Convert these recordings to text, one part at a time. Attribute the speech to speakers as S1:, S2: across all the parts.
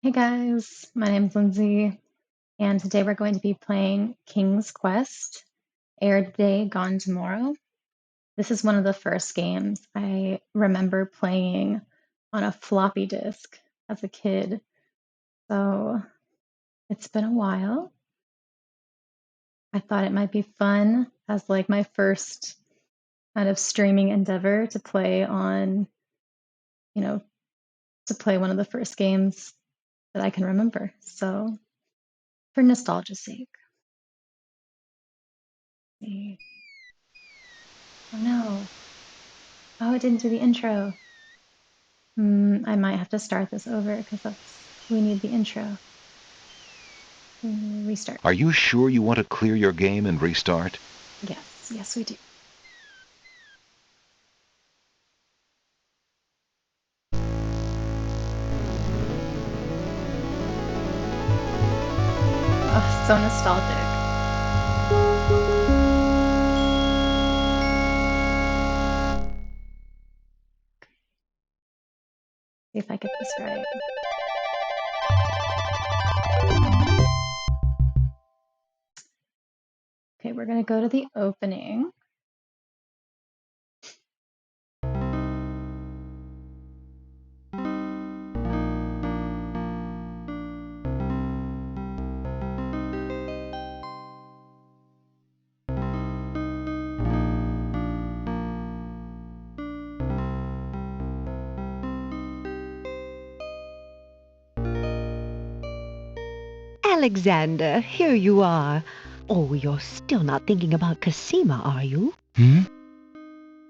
S1: Hey guys, my name's Lindsay, and today we're going to be playing King's Quest, Aired Today, Gone Tomorrow. This is one of the first games I remember playing on a floppy disk as a kid, so it's been a while. I thought it might be fun as like my first kind of streaming endeavor to play on, you know, to play one of the first games that I can remember. So for nostalgia's sake. Oh no. Oh, it didn't do the intro. I might have to start this over because we need the intro. Restart.
S2: Are you sure you want to clear your game and restart?
S1: Yes, we do. Oh, so nostalgic. See if I get this right. Okay, we're gonna go to the opening.
S3: Alexander, here you are. Oh, you're still not thinking about Cosima, are you?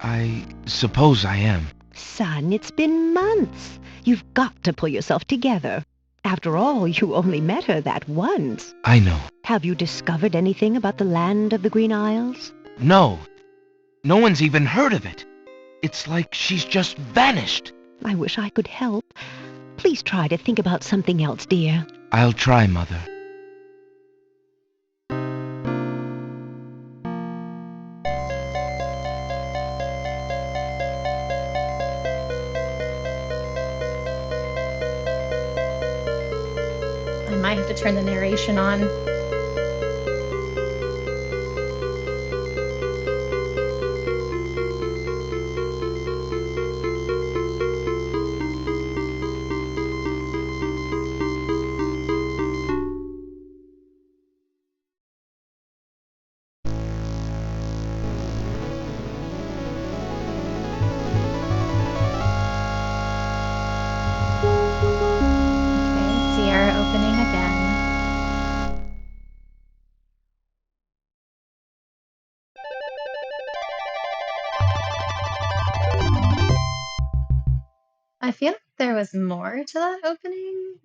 S4: I suppose I am.
S3: Son, it's been months. You've got to pull yourself together. After all, you only met her that once.
S4: I know.
S3: Have you discovered anything about the land of the Green Isles?
S4: No. No one's even heard of it. It's like she's just vanished.
S3: I wish I could help. Please try to think about something else, dear.
S4: I'll try, Mother.
S1: I might have to turn the narration on. Okay, see our opening again. I feel like there was more to that opening.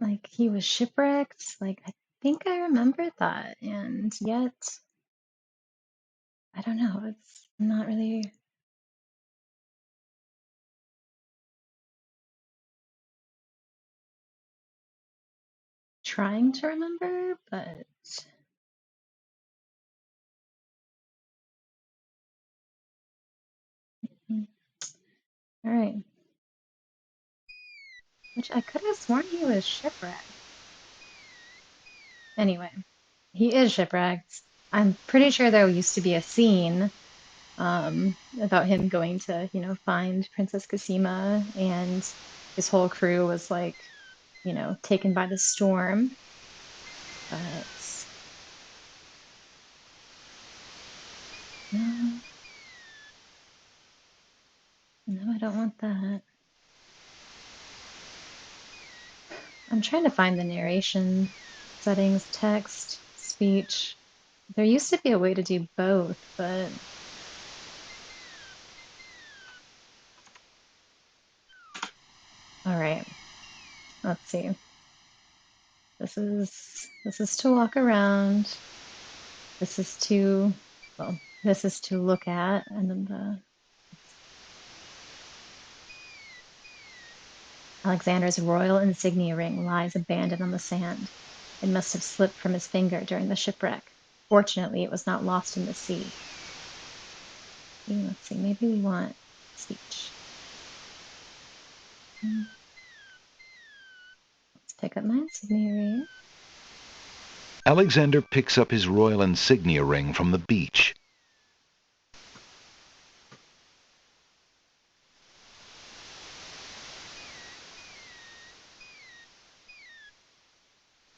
S1: Like he was shipwrecked. Like I think I remembered that, and yet I don't know. It's not really trying to remember, but all right. Which I could have sworn he was shipwrecked. Anyway, he is shipwrecked. I'm pretty sure there used to be a scene about him going to, find Princess Cosima, and his whole crew was like, taken by the storm. But no, no, I don't want that. I'm trying to find the narration settings, text, speech. There used to be a way to do both, but all right. Let's see. This is to walk around. This is to, well, this is to look at, and then the Alexander's royal insignia ring lies abandoned on the sand. It must have slipped from his finger during the shipwreck. Fortunately, it was not lost in the sea. Let's see, maybe we want speech. pick up my insignia ring.
S2: Alexander picks up his royal insignia ring from the beach.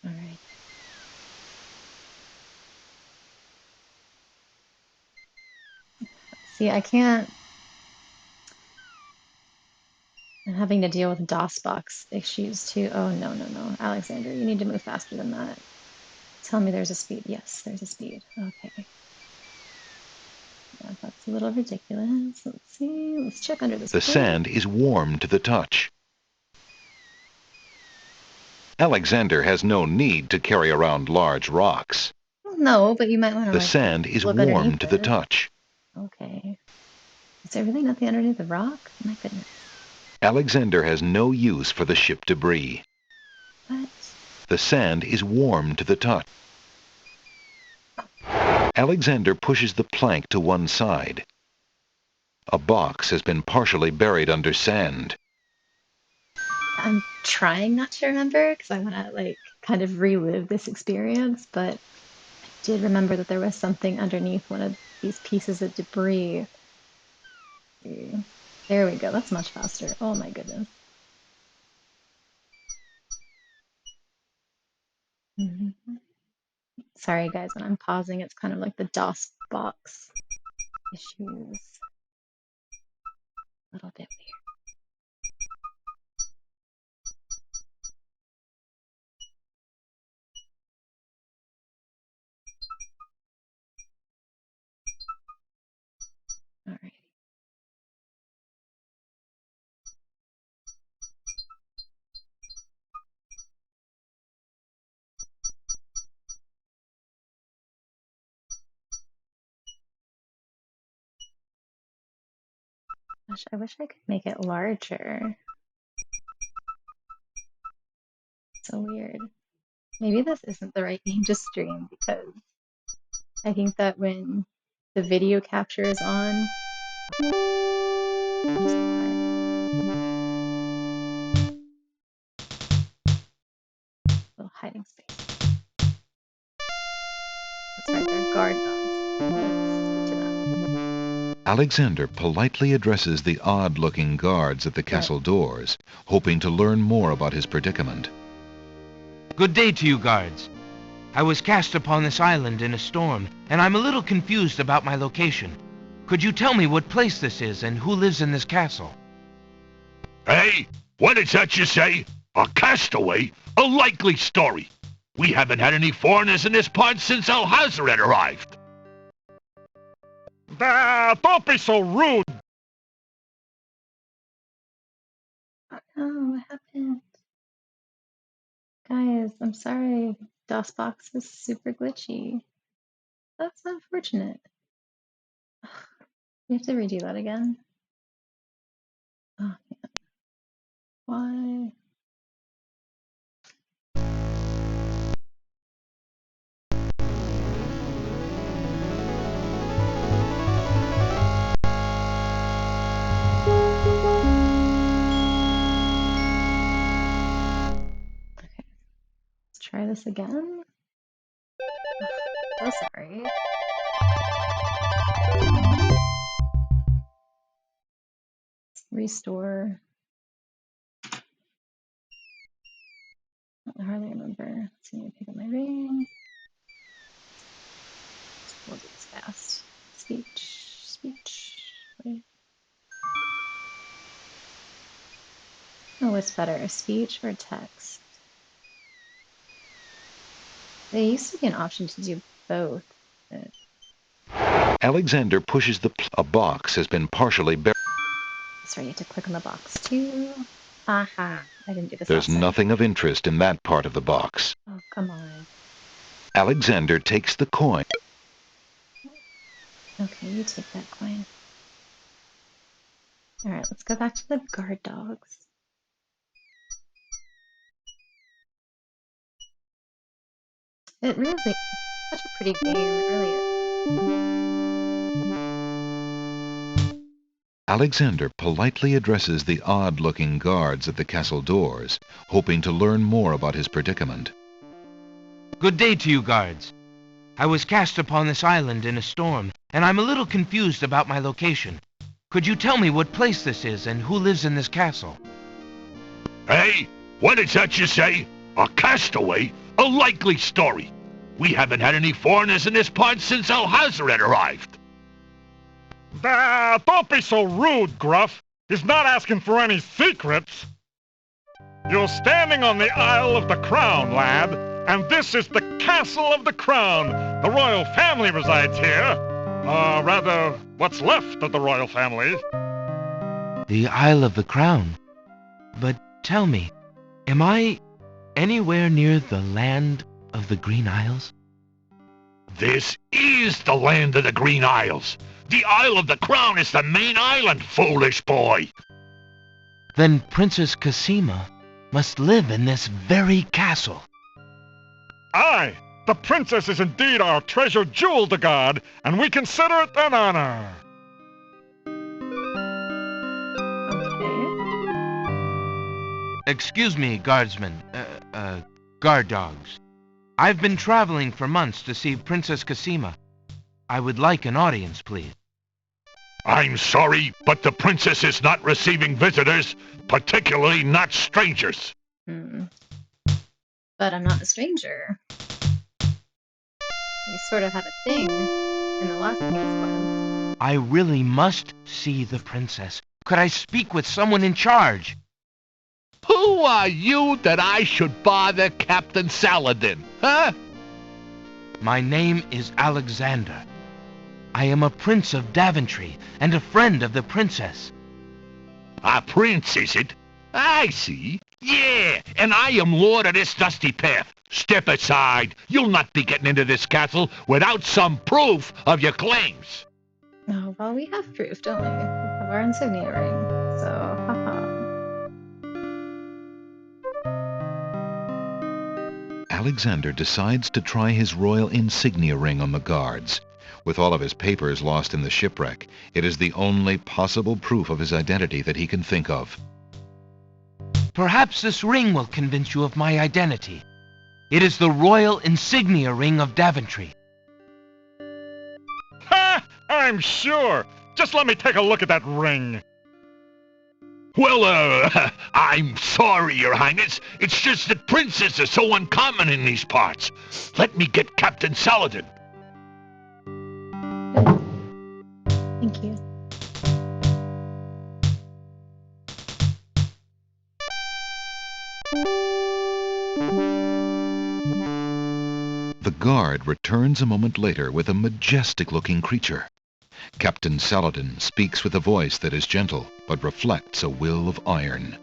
S1: All right. See, I can't. I'm having to deal with DOSBox issues too. Oh, no, no, no. Alexander, you need to move faster than that. Tell me there's a speed. Yes, there's a speed. Okay. Yeah, that's a little ridiculous. Let's see. Let's check under this
S2: The
S1: plate.
S2: sand is warm to the touch. Alexander has no need to carry around large rocks.
S1: Well, no, but you might want to
S2: The
S1: like
S2: sand is
S1: look
S2: warm
S1: underneath
S2: to the
S1: it.
S2: touch.
S1: Okay. Is there really nothing underneath the rock? My goodness.
S2: Alexander has no use for the ship debris.
S1: What?
S2: The sand is warm to the touch. Alexander pushes the plank to one side. A box has been partially buried under sand.
S1: I'm trying not to remember because I want to like kind of relive this experience, but I did remember that there was something underneath one of these pieces of debris. There we go. That's much faster. Oh my goodness. Mhm. Sorry guys, when I'm pausing, it's kind of like the DOS box issues. A little bit weird. All right. Gosh, I wish I could make it larger. So weird. Maybe this isn't the right game to stream because I think that when the video capture is on, just a little hiding space. That's right, they're guard dogs. Let's speak to them.
S2: Alexander politely addresses the odd-looking guards at the
S1: But
S2: castle doors, hoping to learn more about his predicament.
S4: Good day to you, guards. I was cast upon this island in a storm, and I'm a little confused about my location. Could you tell me what place this is and who lives in this castle?
S5: Hey, what is that you say? A castaway? A likely story. We haven't had any foreigners in this part since Alhazred arrived. Don't be so rude.
S1: oh, what happened? Guys, I'm sorry. DOSBox is super glitchy. That's unfortunate. We have to redo that again. Oh, why? Okay, let's try this again. So sorry. Restore. I hardly remember. Let's see, pick up my ring. We'll do this fast. Speech. Wait. Oh, what's better, speech or text? There used to be an option to do both. But
S2: Alexander pushes a box has been partially buried.
S1: sorry, you have to click on the box too. Aha! I didn't do this
S2: There's
S1: last time.
S2: nothing of interest in that part of the box.
S1: Oh, come on.
S2: Alexander takes the coin.
S1: Okay, you take that coin. All right, let's go back to the guard dogs. It really is such a pretty game. It really is.
S2: Alexander politely addresses the odd-looking guards at the castle doors, hoping to learn more about his predicament.
S4: Good day to you, guards. I was cast upon this island in a storm, and I'm a little confused about my location. Could you tell me what place this is and who lives in this castle?
S5: Hey, what is that you say? A castaway? A likely story. We haven't had any foreigners in this part since Alhazred arrived.
S6: Don't be so rude, Gruff. He's not asking for any secrets. You're standing on the Isle of the Crown, lad, and this is the Castle of the Crown. The royal family resides here. Rather, what's left of the royal family.
S4: The Isle of the Crown? But tell me, am I anywhere near the land of the Green Isles?
S5: This is the land of the Green Isles. The Isle of the Crown is the main island, foolish boy.
S4: Then Princess Cassima must live in this very castle.
S6: Aye, the princess is indeed our treasured jewel to guard, and we consider it an honor.
S1: Okay.
S4: Excuse me, guardsmen, guard dogs. I've been traveling for months to see Princess Cassima. I would like an audience, please.
S5: I'm sorry, but the princess is not receiving visitors, particularly not strangers.
S1: But I'm not a stranger. We sort of had a thing in the last King's Quest.
S4: I really must see the princess. Could I speak with someone in charge?
S5: Who are you that I should bother Captain Saladin, huh?
S4: My name is Alexander. I am a prince of Daventry and a friend of the princess.
S5: A prince, is it? I see. Yeah, and I am lord of this dusty path. Step aside. You'll not be getting into this castle without some proof of your claims.
S1: Oh, well, we have proof, don't we? We have our insignia ring, so haha.
S2: Alexander decides to try his royal insignia ring on the guards. With all of his papers lost in the shipwreck, it is the only possible proof of his identity that he can think of.
S4: Perhaps this ring will convince you of my identity. It is the royal insignia ring of Daventry.
S6: Ha! I'm sure. Just let me take a look at that ring.
S5: Well, I'm sorry, Your Highness. It's just that princes are so uncommon in these parts. Let me get Captain Saladin.
S1: Thank you.
S2: The guard returns a moment later with a majestic-looking creature. Captain Saladin speaks with a voice that is gentle, but reflects a will of iron.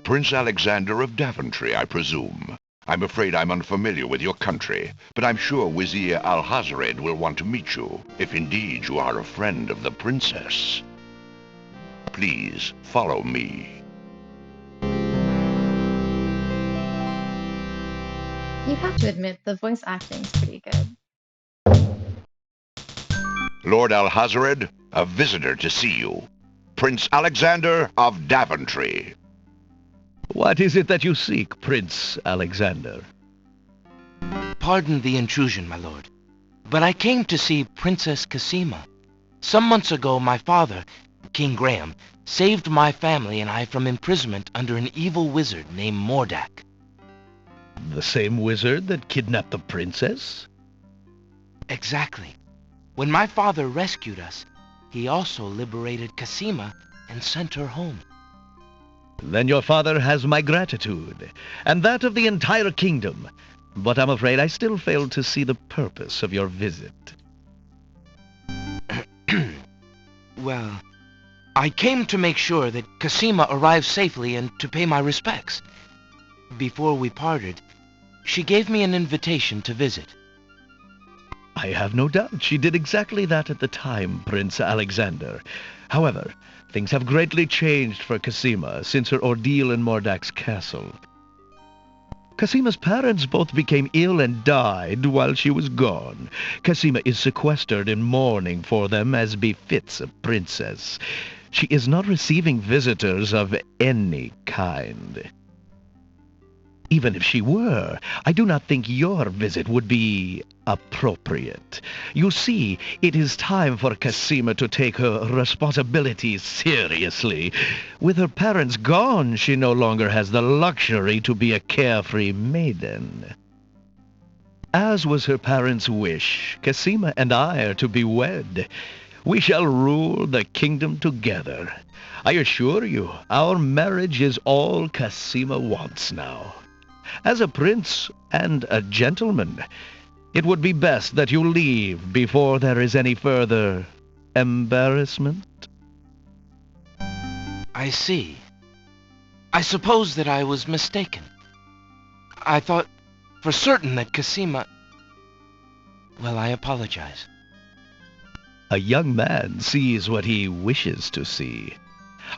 S7: Prince Alexander of Daventry, I presume. I'm afraid I'm unfamiliar with your country, but I'm sure Vizier Alhazred will want to meet you, if indeed you are a friend of the princess. Please follow me.
S1: You have to admit, the voice acting's pretty good.
S7: Lord Alhazred, a visitor to see you. Prince Alexander of Daventry.
S8: What is it that you seek, Prince Alexander?
S4: Pardon the intrusion, my lord, but I came to see Princess Cassima. Some months ago, my father, King Graham, saved my family and I from imprisonment under an evil wizard named Mordak.
S8: The same wizard that kidnapped the princess?
S4: Exactly. When my father rescued us, he also liberated Cassima and sent her home.
S8: Then your father has my gratitude, and that of the entire kingdom. But I'm afraid I still fail to see the purpose of your visit.
S4: Well, I came to make sure that Cassima arrived safely and to pay my respects. Before we parted, she gave me an invitation to visit.
S8: I have no doubt she did exactly that at the time, Prince Alexander. However, things have greatly changed for Cassima since her ordeal in Mordak's castle. Casima's parents both became ill and died while she was gone. Casima is sequestered in mourning for them as befits a princess. She is not receiving visitors of any kind. Even if she were, I do not think your visit would be appropriate. You see, it is time for Casima to take her responsibilities seriously. With her parents gone, she no longer has the luxury to be a carefree maiden. As was her parents' wish, Casima and I are to be wed. We shall rule the kingdom together. I assure you, our marriage is all Casima wants now. As a prince and a gentleman, it would be best that you leave before there is any further embarrassment.
S4: I see. I suppose that I was mistaken. I thought for certain that Casima... Well, I apologize.
S8: A young man sees what he wishes to see.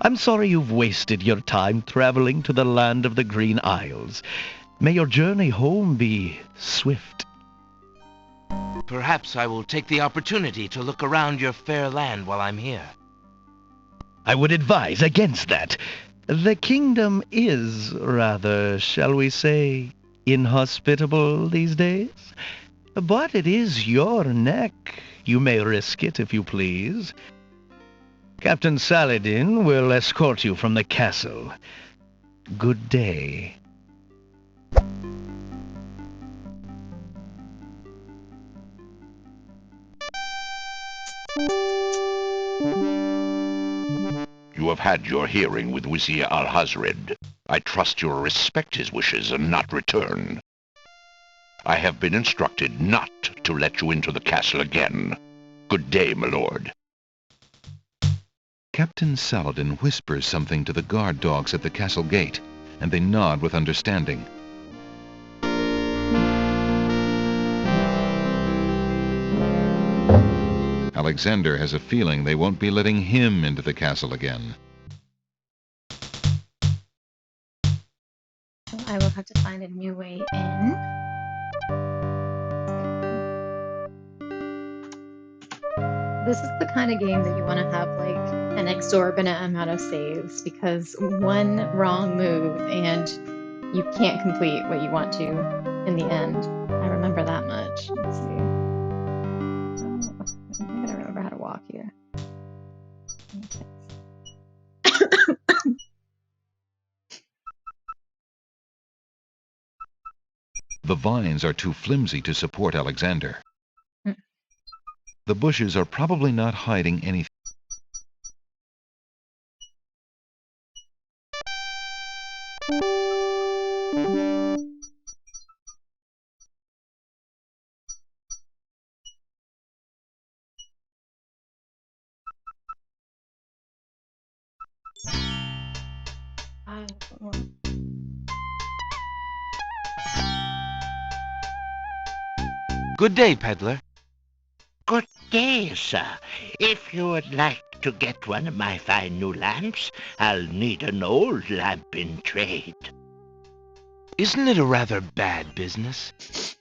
S8: I'm sorry you've wasted your time traveling to the land of the Green Isles. May your journey home be swift.
S4: Perhaps I will take the opportunity to look around your fair land while I'm here.
S8: I would advise against that. The kingdom is rather, shall we say, inhospitable these days. But it is your neck. You may risk it if you please. Captain Saladin will escort you from the castle. Good day.
S7: You have had your hearing with Vizier Alhazred. I trust you will respect his wishes and not return. I have been instructed not to let you into the castle again. Good day, my lord.
S2: Captain Saladin whispers something to the guard dogs at the castle gate, and they nod with understanding. Alexander has a feeling they won't be letting him into the castle again.
S1: So I will have to find a new way in. This is the kind of game that you want to have like an exorbitant amount of saves, because one wrong move and you can't complete what you want to in the end. I remember that much. Let's see. I think I remember how to walk here.
S2: The vines are too flimsy to support Alexander. The bushes are probably not hiding anything.
S4: Good day, peddler.
S9: Good day, sir. If you would like to get one of my fine new lamps, I'll need an old lamp in trade.
S4: Isn't it a rather bad business?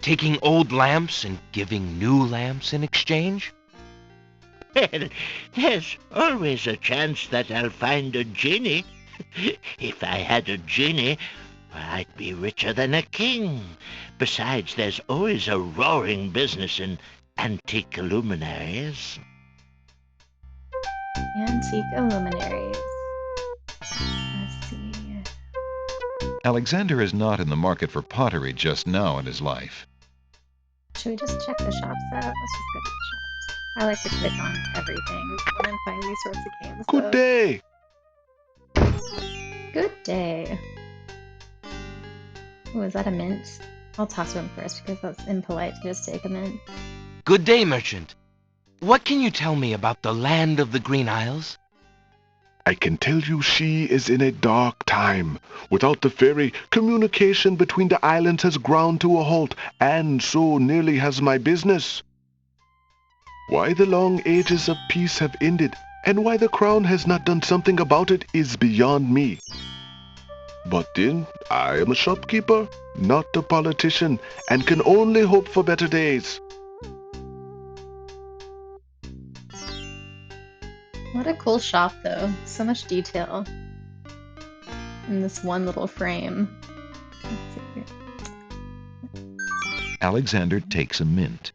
S4: Taking old lamps and giving new lamps in exchange?
S9: Well, there's always a chance that I'll find a genie. If I had a genie, I'd be richer than a king. Besides, there's always a roaring business in antique luminaries.
S1: Antique luminaries. Let's see.
S2: Alexander is not in the market for pottery just now in his life.
S1: Should we just check the shops out? Let's just go to the shops. I like to click on everything when I'm playing these sorts of games.
S7: Good day.
S1: Good day. Oh, is that a mint? I'll toss to him first because that's impolite to just take a mint.
S4: Good day, merchant. What can you tell me about the land of the Green Isles?
S10: I can tell you she is in a dark time. Without the ferry, communication between the islands has ground to a halt, and so nearly has my business. Why the long ages of peace have ended, and why the crown has not done something about it, is beyond me. But then, I am a shopkeeper, not a politician, and can only hope for better days.
S1: What a cool shop, though. So much detail in this one little frame. Let's see here.
S2: Alexander takes a mint.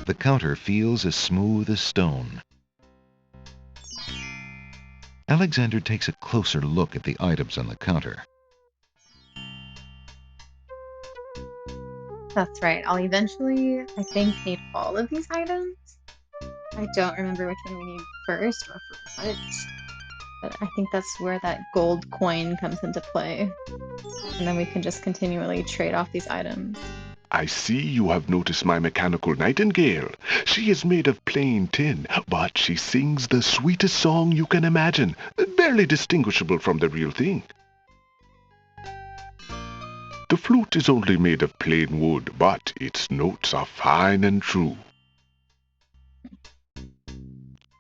S2: The counter feels as smooth as stone. Alexander takes a closer look at the items on the counter.
S1: That's right. I'll eventually, I think, need all of these items. I don't remember which one we need first or for what, but I think that's where that gold coin comes into play. And then we can just continually trade off these items.
S10: I see you have noticed my mechanical nightingale. She is made of plain tin, but she sings the sweetest song you can imagine, barely distinguishable from the real thing. The flute is only made of plain wood, but its notes are fine and true.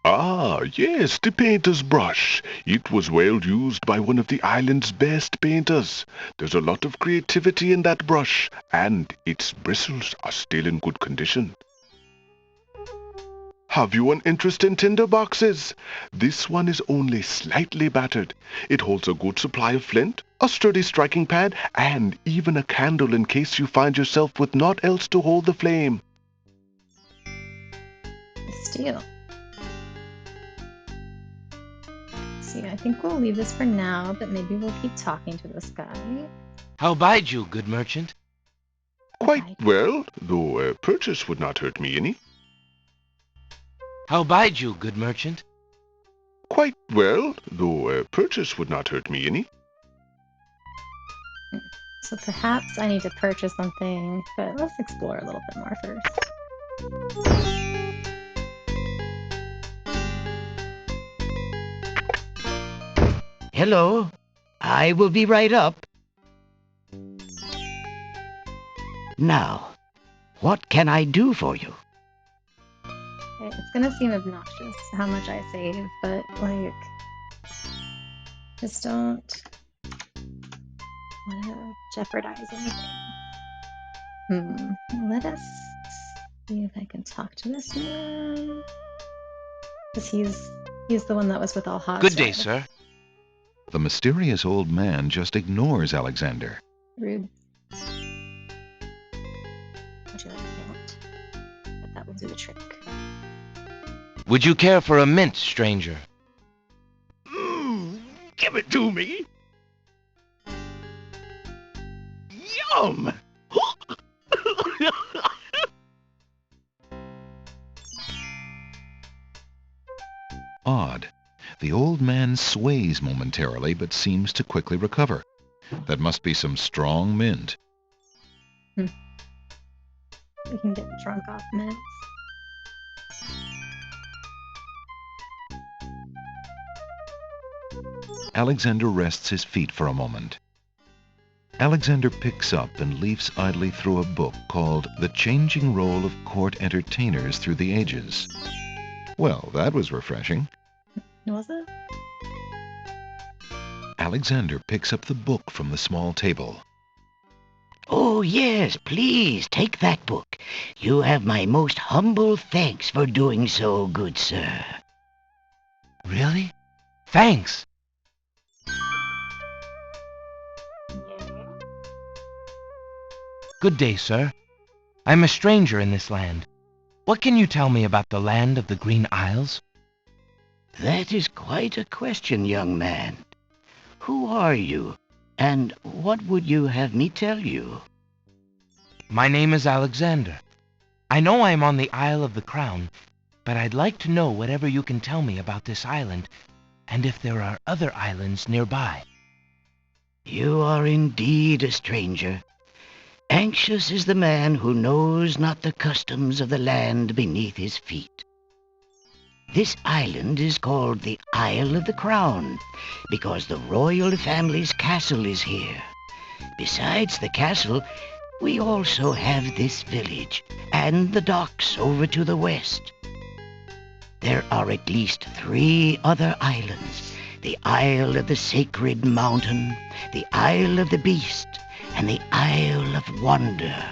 S10: Ah, yes, the painter's brush. It was well used by one of the island's best painters. There's a lot of creativity in that brush, and its bristles are still in good condition. Have you an interest in tinder boxes? This one is only slightly battered. It holds a good supply of flint, a sturdy striking pad, and even a candle in case you find yourself with naught else to hold the flame.
S1: Steel. See, I think we'll leave this for now, but maybe we'll keep talking to this guy.
S4: How bide you, good merchant?
S10: Quite well, though a purchase would not hurt me any.
S4: How bide you, good merchant?
S10: Quite well, though a purchase would not hurt me any.
S1: So perhaps I need to purchase something, but let's explore a little bit more first.
S3: Hello. I will be right up. Now, what can I do for you?
S1: Okay, it's gonna seem obnoxious how much I save, but like, just don't want to jeopardize anything. Let us see if I can talk to this man. Because he's the one that was with Alhaz.
S4: Good day, sir.
S2: The mysterious old man just ignores Alexander.
S1: Rude. Would you like a mint? But that will do the trick.
S4: Would you care for a mint, stranger?
S8: Give it to me. Yum!
S2: Odd. The old man sways momentarily, but seems to quickly recover. That must be some strong mint.
S1: We can get drunk off mints.
S2: Alexander rests his feet for a moment. Alexander picks up and leafs idly through a book called The Changing Role of Court Entertainers Through the Ages. Well, that was refreshing.
S1: Was it?
S2: Alexander picks up the book from the small table.
S9: Oh, yes, please, take that book. You have my most humble thanks for doing so, good sir.
S4: Really? Thanks. Good day, sir. I'm a stranger in this land. What can you tell me about the land of the Green Isles?
S9: That is quite a question, young man. Who are you, and what would you have me tell you?
S4: My name is Alexander. I know I'm on the Isle of the Crown, but I'd like to know whatever you can tell me about this island, and if there are other islands nearby.
S9: You are indeed a stranger. Anxious is the man who knows not the customs of the land beneath his feet. This island is called the Isle of the Crown, because the royal family's castle is here. Besides the castle, we also have this village, and the docks over to the west. there are at least 3 other islands. The Isle of the Sacred Mountain, the Isle of the Beast, and the Isle of Wonder.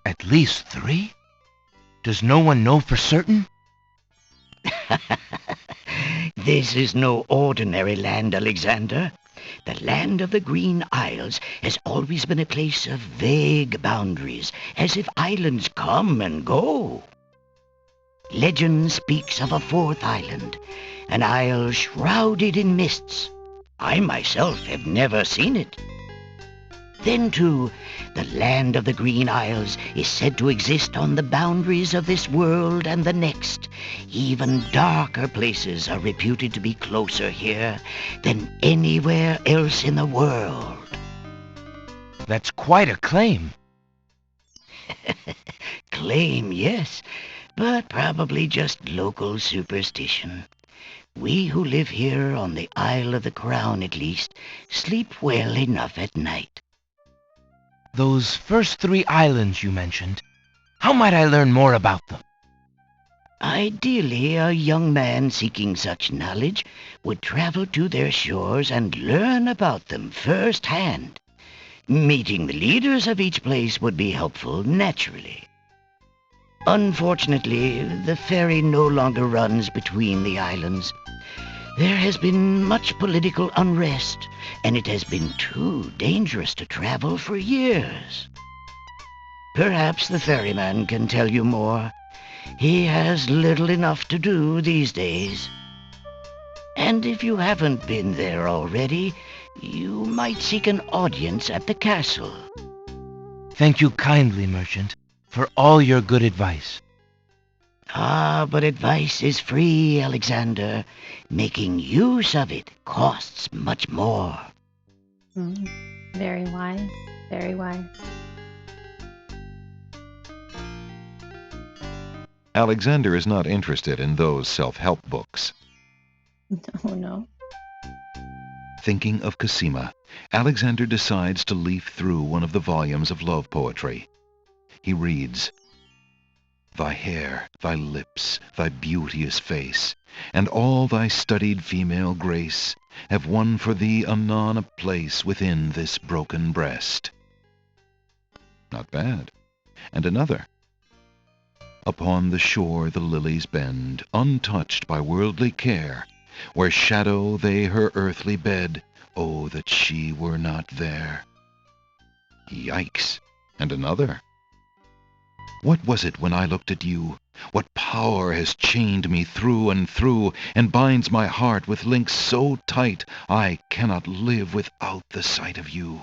S4: At least 3? Does no one know for certain?
S9: This is no ordinary land, Alexander. The land of the Green Isles has always been a place of vague boundaries, as if islands come and go. Legend speaks of a 4th island, an isle shrouded in mists. I myself have never seen it. Then, too, the land of the Green Isles is said to exist on the boundaries of this world and the next. Even darker places are reputed to be closer here than anywhere else in the world.
S4: That's quite a claim.
S9: Claim, yes, but probably just local superstition. We who live here on the Isle of the Crown, at least, sleep well enough at night.
S4: Those first 3 islands you mentioned, how might I learn more about them?
S9: Ideally, a young man seeking such knowledge would travel to their shores and learn about them firsthand. Meeting the leaders of each place would be helpful, naturally. Unfortunately, the ferry no longer runs between the islands. There has been much political unrest, and it has been too dangerous to travel for years. Perhaps the ferryman can tell you more. He has little enough to do these days. And if you haven't been there already, you might seek an audience at the castle.
S4: Thank you kindly, merchant, for all your good advice.
S9: Ah, but advice is free, Alexander. Making use of it costs much more.
S1: Very wise, very wise.
S2: Alexander is not interested in those self-help books.
S1: Oh no.
S2: Thinking of Cosima, Alexander decides to leaf through one of the volumes of love poetry. He reads, "Thy hair, thy lips, thy beauteous face, and all thy studied female grace have won for thee anon a place within this broken breast." Not bad. And another. "Upon the shore the lilies bend, untouched by worldly care, where shadow they her earthly bed, oh, that she were not there." Yikes. And another. "What was it when I looked at you? What power has chained me through and through, and binds my heart with links so tight I cannot live without the sight of you?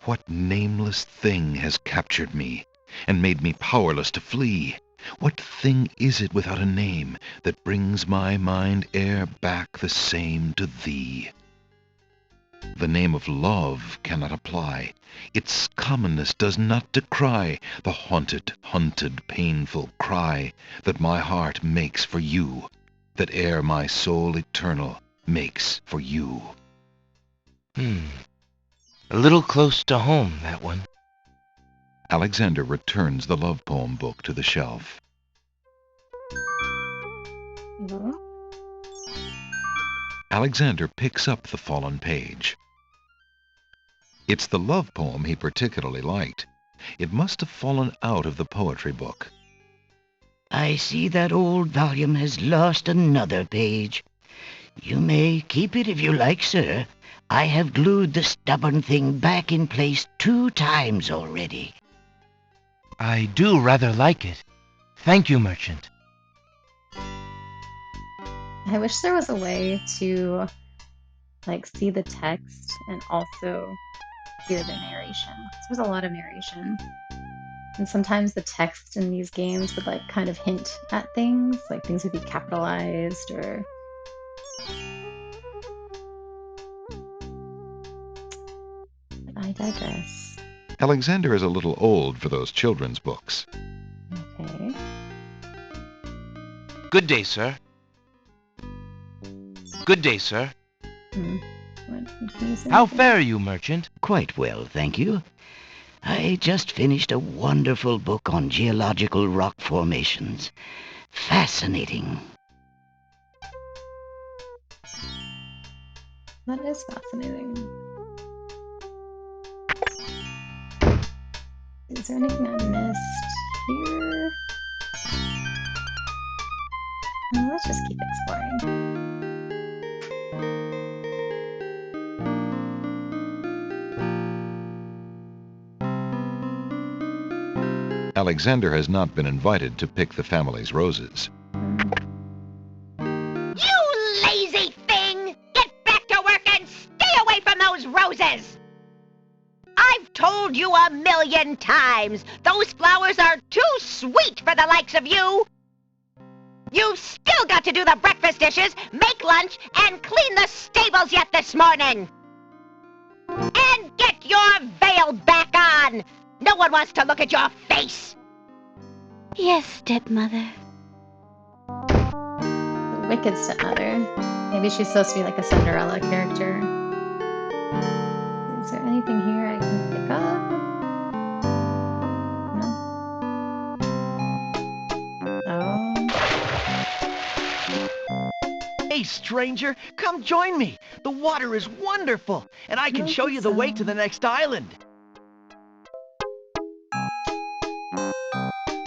S2: What nameless thing has captured me, and made me powerless to flee? What thing is it without a name, that brings my mind e'er back the same to thee? The name of love cannot apply, its commonness does not decry the haunted, hunted, painful cry that my heart makes for you, that e'er my soul eternal makes for you."
S4: A little close to home, that one.
S2: Alexander returns the love poem book to the shelf. Alexander picks up the fallen page. It's the love poem he particularly liked. It must have fallen out of the poetry book.
S9: I see that old volume has lost another page. You may keep it if you like, sir. I have glued the stubborn thing back in place 2 times already.
S4: I do rather like it. Thank you, merchant.
S1: I wish there was a way to see the text and also hear the narration. There's a lot of narration. And sometimes the text in these games would kind of hint at things, like things would be capitalized or but I digress.
S2: Alexander is a little old for those children's books.
S1: Okay.
S4: Good day, sir. Good day, sir.
S1: What can you say?
S4: How fare you, merchant?
S9: Quite well, thank you. I just finished a wonderful book on geological rock formations.
S3: Fascinating.
S1: That is fascinating. Is there anything I missed here? Let's just keep exploring.
S2: Alexander has not been invited to pick the family's roses.
S3: You lazy thing! Get back to work and stay away from those roses! I've told you 1,000,000 times, those flowers are too sweet for the likes of you! You've still got to do the breakfast dishes, make lunch, and clean the stables yet this morning! And get your veil back on! No one wants to look at your face!
S11: Yes, stepmother.
S1: The wicked stepmother. Maybe she's supposed to be like a Cinderella character. Is there anything here I can pick up? No. Oh.
S8: Hey, stranger, come join me. The water is wonderful, and I can show you the way to the next island.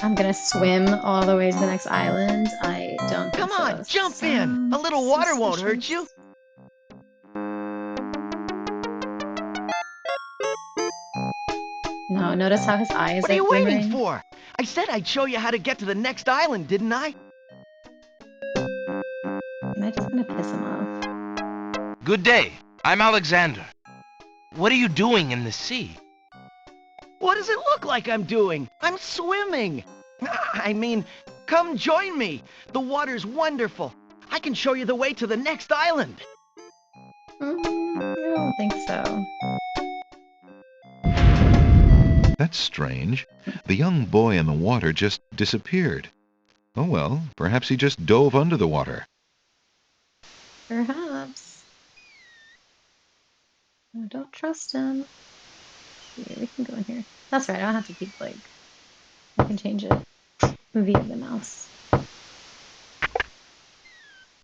S1: I'm gonna swim all the way to the next island. I don't think
S8: Come on, jump in. A little water won't hurt you.
S1: No, notice how his eyes
S8: What are you
S1: glimmering?
S8: waiting for? I said I'd show you how to get to the next island, didn't I?
S1: Am I just gonna piss him off?
S4: Good day. I'm Alexander. What are you doing in the sea?
S8: What does it look like I'm doing? I'm swimming. I mean, come join me. The water's wonderful. I can show you the way to the next island.
S1: I don't think so.
S2: That's strange. The young boy in the water just disappeared. Oh well, perhaps he just dove under the water.
S1: Perhaps. I don't trust him. Yeah, we can go in here. That's right, I don't have to keep, like... I can change it via the mouse.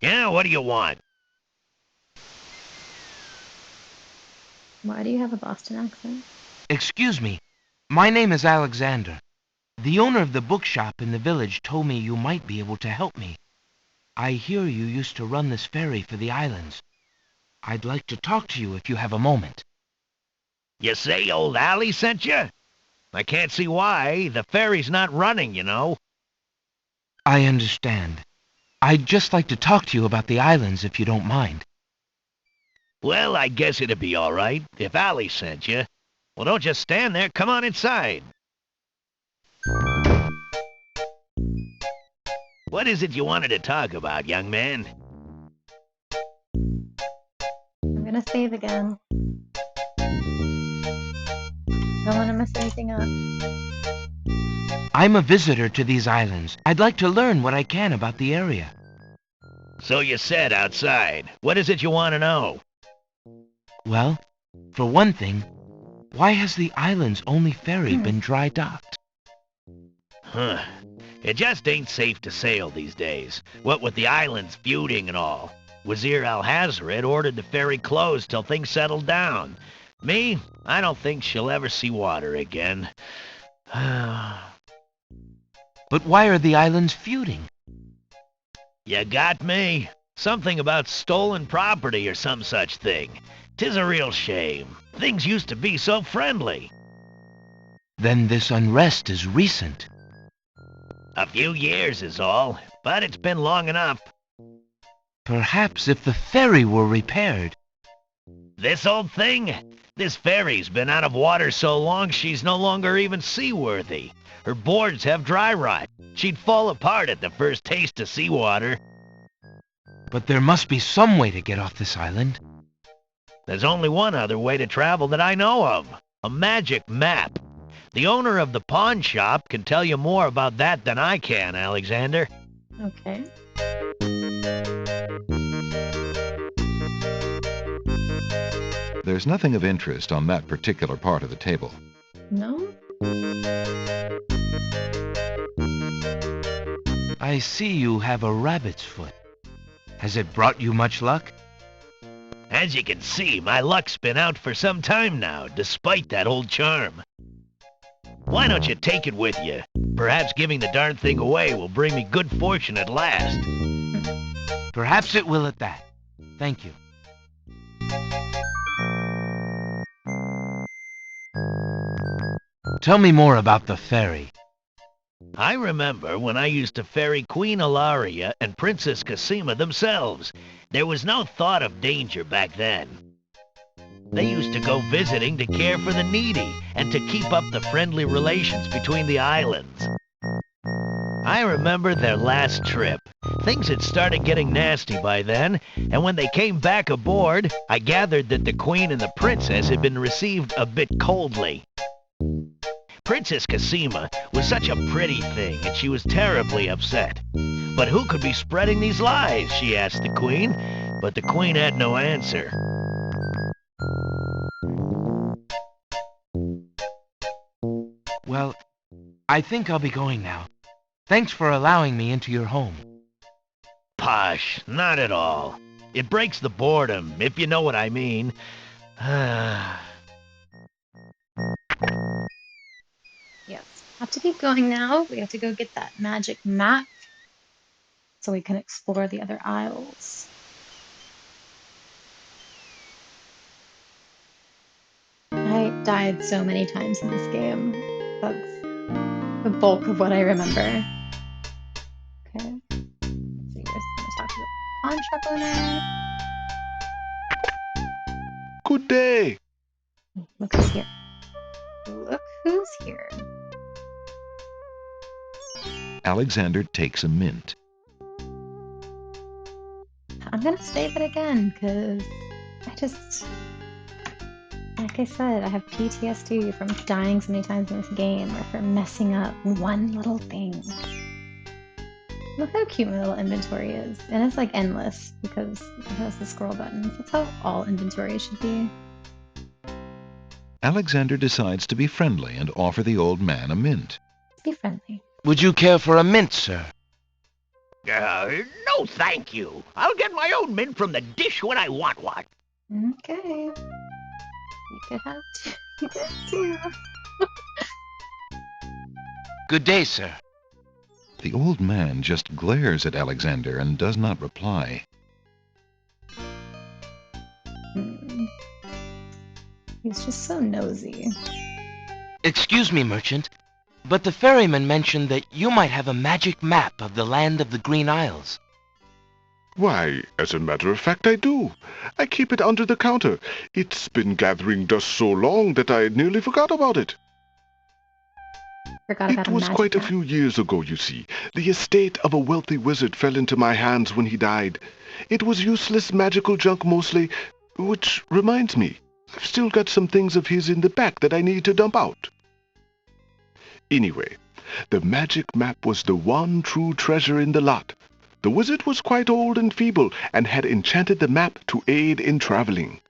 S9: Yeah, what do you want?
S1: Why do you have a Boston accent?
S4: Excuse me. My name is Alexander. The owner of the bookshop in the village told me you might be able to help me. I hear you used to run this ferry for the islands. I'd like to talk to you if you have a moment.
S9: You say old Allie sent you? I can't see why. The ferry's not running, you know.
S4: I understand. I'd just like to talk to you about the islands if you don't mind.
S9: Well, I guess it'd be all right if Allie sent you. Well, don't just stand there. Come on inside. What is it you wanted to talk about, young man?
S1: I'm gonna save again. Don't want to mess anything up.
S4: I'm a visitor to these islands. I'd like to learn what I can about the area.
S9: So you said outside. What is it you want to know?
S4: Well, for one thing, why has the island's only ferry been dry docked?
S9: Huh. It just ain't safe to sail these days. What with the islands feuding and all. Wazir Al-Hazred ordered the ferry closed till things settled down. Me, I don't think she'll ever see water again.
S4: But why are the islands feuding?
S9: You got me. Something about stolen property or some such thing. 'Tis a real shame. Things used to be so friendly.
S4: Then this unrest is recent.
S9: A few years is all, but it's been long enough.
S4: Perhaps if the ferry were repaired.
S9: This old thing? This ferry's been out of water so long she's no longer even seaworthy. Her boards have dry rot. She'd fall apart at the first taste of seawater.
S4: But there must be some way to get off this island.
S9: There's only one other way to travel that I know of. A magic map. The owner of the pawn shop can tell you more about that than I can, Alexander.
S1: Okay.
S2: There's nothing of interest on that particular part of the table.
S4: I see you have a rabbit's foot. Has it brought you much luck?
S8: As you can see, my luck's been out for some time now, despite that old charm. Why don't you take it with you? Perhaps giving the darn thing away will bring me good fortune at last.
S4: Perhaps it will at that. Thank you. Tell me more about the fairy.
S8: I remember when I used to ferry Queen Ilaria and Princess Cosima themselves. There was no thought of danger back then. They used to go visiting to care for the needy and to keep up the friendly relations between the islands. I remember their last trip. Things had started getting nasty by then, and when they came back aboard, I gathered that the Queen and the Princess had been received a bit coldly. Princess Cosima was such a pretty thing, and she was terribly upset. But who could be spreading these lies, she asked the Queen, but the Queen had no answer.
S4: Well, I think I'll be going now. Thanks for allowing me into your home.
S8: Posh, not at all. It breaks the boredom, if you know what I mean.
S1: Yes, have to keep going now. We have to go get that magic map so we can explore the other isles. I died so many times in this game. That's the bulk of what I remember. Okay. Let's see, we're just gonna talk to the pawn shop owner.
S10: Good day.
S1: Look who's here. Look who's here.
S2: Alexander takes a mint.
S1: I'm gonna save it again, because like I said, I have PTSD from dying so many times in this game, or from messing up one little thing. Look how cute my little inventory is. And it's like endless, because it has the scroll buttons. That's how all inventory should be.
S2: Alexander decides to be friendly and offer the old man a mint.
S1: Be friendly.
S4: Would you care for a mint, sir?
S9: No, thank you. I'll get my own mint from the dish when I want one.
S1: Okay. You could have two. You could have two.
S4: Good day, sir.
S2: The old man just glares at Alexander and does not reply.
S1: He's just so nosy.
S4: Excuse me, merchant, but the ferryman mentioned that you might have a magic map of the land of the Green Isles.
S10: Why, as a matter of fact, I do. I keep it under the counter. It's been gathering dust so long that I nearly forgot about it. It was quite a few years ago, you see. The estate of a wealthy wizard fell into my hands when he died. It was useless magical junk mostly, which reminds me, I've still got some things of his in the back that I need to dump out. Anyway, the magic map was the one true treasure in the lot. The wizard was quite old and feeble, and had enchanted the map to aid in traveling.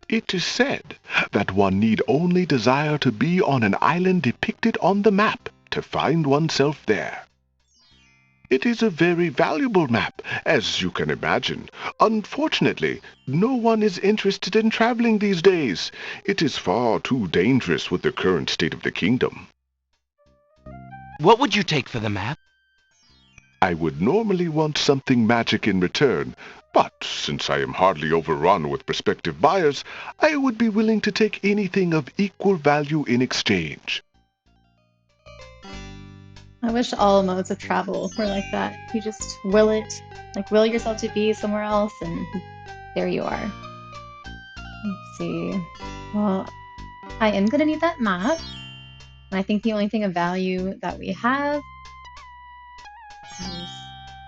S10: It is said that one need only desire to be on an island depicted on the map to find oneself there. It is a very valuable map, as you can imagine. Unfortunately, no one is interested in traveling these days. It is far too dangerous with the current state of the kingdom.
S4: What would you take for the map?
S10: I would normally want something magic in return, but since I am hardly overrun with prospective buyers, I would be willing to take anything of equal value in exchange.
S1: I wish all modes of travel were like that. You just will it, like will yourself to be somewhere else, and there you are. Let's see. Well, I am gonna need that map. And I think the only thing of value that we have is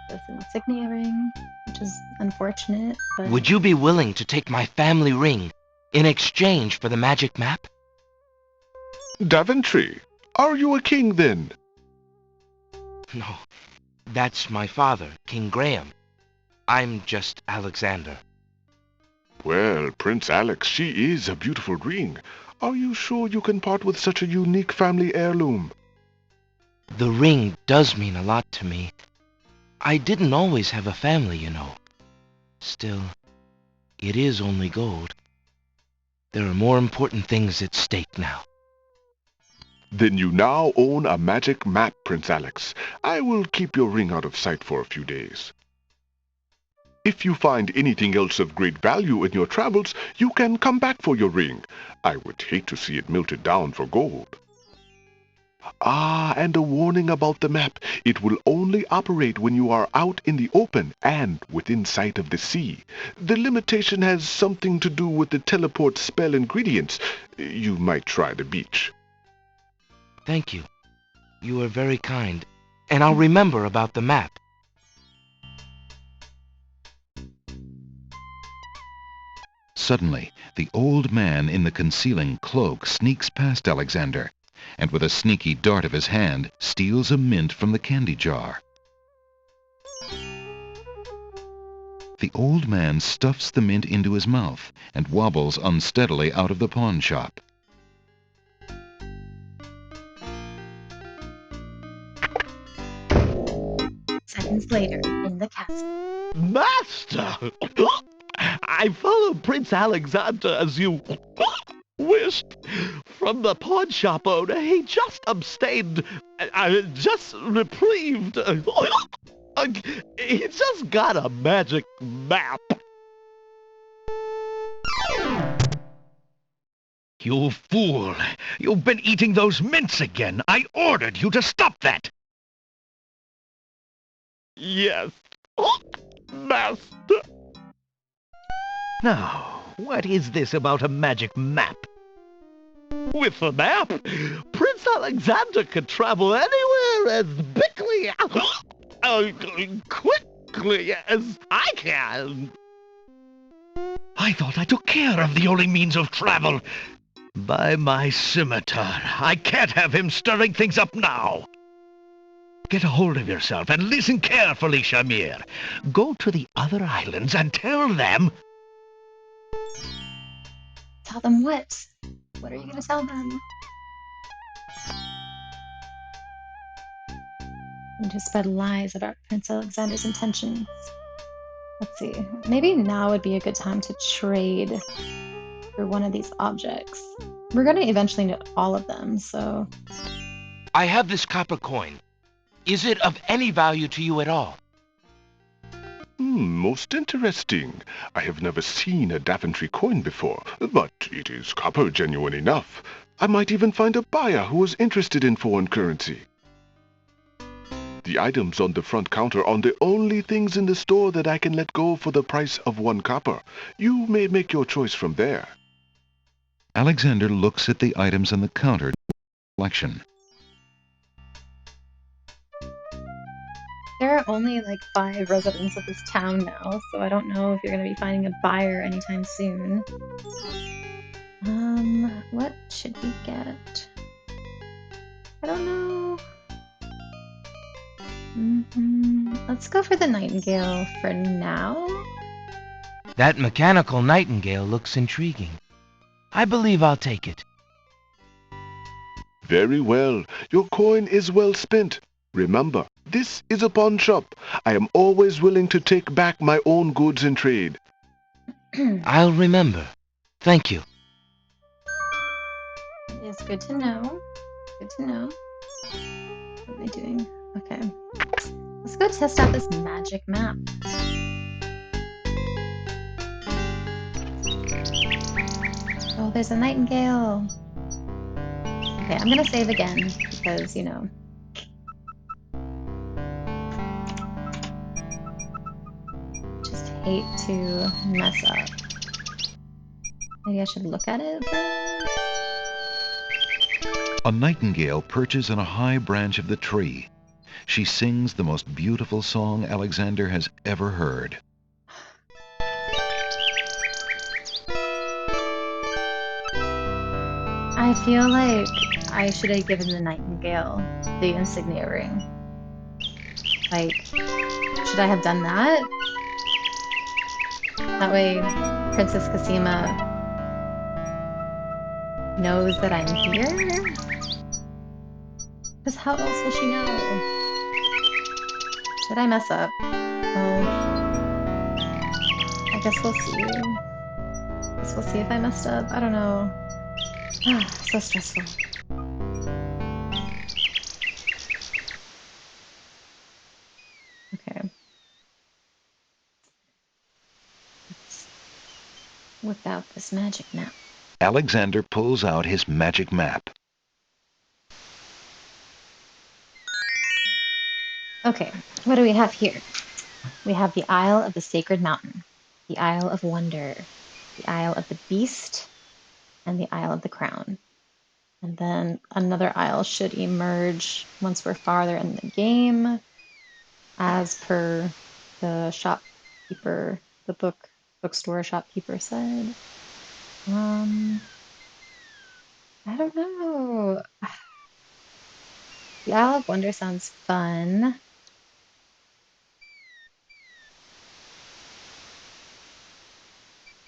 S1: this insignia ring, which is unfortunate, but...
S4: Would you be willing to take my family ring in exchange for the magic map?
S10: Daventry, are you a king then?
S4: No, that's my father, King Graham. I'm just Alexander.
S10: Well, Prince Alex, she is a beautiful ring. Are you sure you can part with such a unique family heirloom?
S4: The ring does mean a lot to me. I didn't always have a family, you know. Still, it is only gold. There are more important things at stake now.
S10: Then you now own a magic map, Prince Alex. I will keep your ring out of sight for a few days. If you find anything else of great value in your travels, you can come back for your ring. I would hate to see it melted down for gold. Ah, and a warning about the map. It will only operate when you are out in the open and within sight of the sea. The limitation has something to do with the teleport spell ingredients. You might try the beach.
S4: Thank you. You are very kind, and I'll remember about the map.
S2: Suddenly, the old man in the concealing cloak sneaks past Alexander, and with a sneaky dart of his hand, steals a mint from the candy jar. The old man stuffs the mint into his mouth and wobbles unsteadily out of the pawn shop.
S1: Seconds later, in the castle.
S8: Master! I followed Prince Alexander as you wished. From the pawn shop owner, he just abstained, just reprieved. He just got a magic map. You fool! You've been eating those mints again. I ordered you to stop that. Yes, Master. Now, what is this about a magic map? With a map, Prince Alexander could travel anywhere as quickly as I can. I thought I took care of the only means of travel. By my scimitar, I can't have him stirring things up now. Get a hold of yourself and listen carefully, Shamir. Go to the other islands and tell them...
S1: Tell them what? What are you going to tell them? And to spread lies about Prince Alexander's intentions. Let's see. Maybe now would be a good time to trade for one of these objects. We're going to eventually need all of them, so...
S4: I have this copper coin. Is it of any value to you at all?
S10: Most interesting. I have never seen a Daventry coin before, but it is copper genuine enough. I might even find a buyer who is interested in foreign currency. The items on the front counter are the only things in the store that I can let go for the price of 1 copper. You may make your choice from there.
S2: Alexander looks at the items on the counter selection.
S1: There are only like 5 residents of this town now, so I don't know if you're going to be finding a buyer anytime soon. What should we get? I don't know. Let's go for the nightingale for now.
S4: That mechanical nightingale looks intriguing. I believe I'll take it.
S10: Very well. Your coin is well spent. Remember, this is a pawn shop. I am always willing to take back my own goods in trade.
S4: I'll remember. Thank you.
S1: It's good to know. Good to know. What am I doing? Okay. Let's go test out this magic map. Oh, there's a nightingale. Okay, I'm gonna save again because, you know. Just hate to mess up. Maybe I should look at it first.
S2: A nightingale perches on a high branch of the tree. She sings the most beautiful song Alexander has ever heard.
S1: I feel like I should have given the nightingale the insignia ring. Like, should I have done that? That way, Princess Cosima knows that I'm here? Because how else will she know? Did I mess up? Well, I guess we'll see. Guess we'll see if I messed up. I don't know. So stressful. Okay. Let's whip out this magic map.
S2: Alexander pulls out his magic map.
S1: Okay, what do we have here? We have the Isle of the Sacred Mountain, the Isle of Wonder, the Isle of the Beast, and the Isle of the Crown. And then another isle should emerge once we're farther in the game, as per the shopkeeper, the bookstore shopkeeper said. I don't know. The Isle of Wonder sounds fun.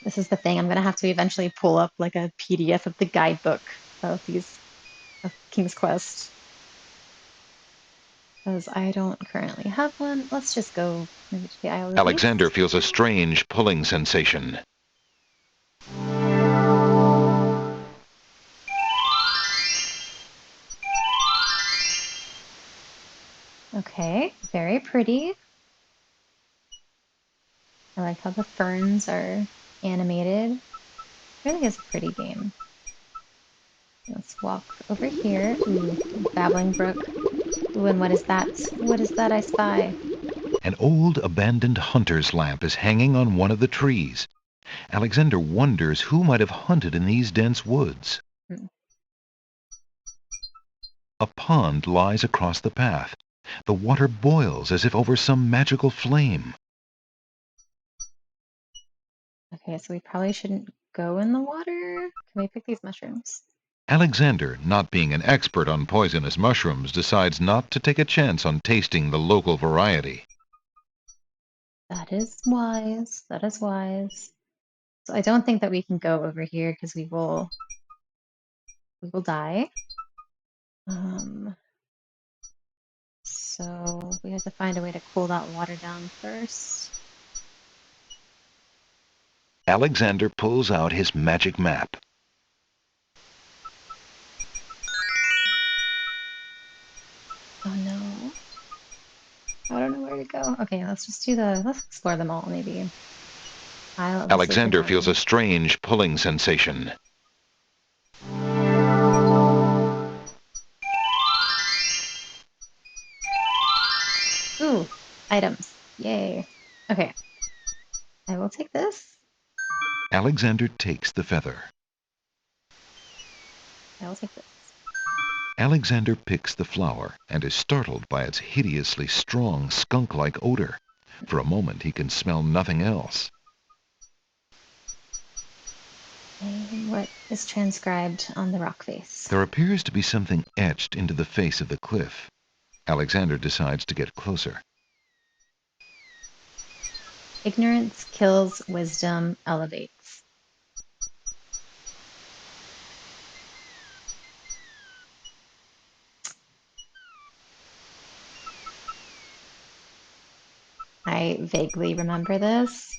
S1: This is the thing. I'm gonna have to eventually pull up like a PDF of the guidebook of King's Quest, because I don't currently have one. Let's just go maybe to the Isle of the
S2: Alexander
S1: Beast.
S2: feels a strange pulling sensation.
S1: Okay, very pretty. I like how the ferns are animated. Really is a pretty game. Let's walk over here. Ooh, Babbling Brook. Ooh, and what is that? What is that I spy?
S2: An old abandoned hunter's lamp is hanging on one of the trees. Alexander wonders who might have hunted in these dense woods.
S1: Hmm.
S2: A pond lies across the path. The water boils as if over some magical flame.
S1: Okay, so we probably shouldn't go in the water. Can we pick these mushrooms?
S2: Alexander, not being an expert on poisonous mushrooms, decides not to take a chance on tasting the local variety.
S1: That is wise. That is wise. So I don't think that we can go over here because we will die. So we have to find a way to cool that water down first.
S2: Alexander pulls out his magic map.
S1: Oh no. I don't know where to go. Okay, let's explore them all maybe. Isle of the Sacred
S2: Alexander feels a
S1: Mountain.
S2: strange pulling sensation.
S1: Ooh, items. Yay. Okay, I will take this.
S2: Alexander takes the feather.
S1: I will take this.
S2: Alexander picks the flower and is startled by its hideously strong skunk-like odor. For a moment he can smell nothing else.
S1: And what is transcribed on the rock face?
S2: There appears to be something etched into the face of the cliff. Alexander decides to get closer.
S1: Ignorance kills, wisdom elevates. I vaguely remember this,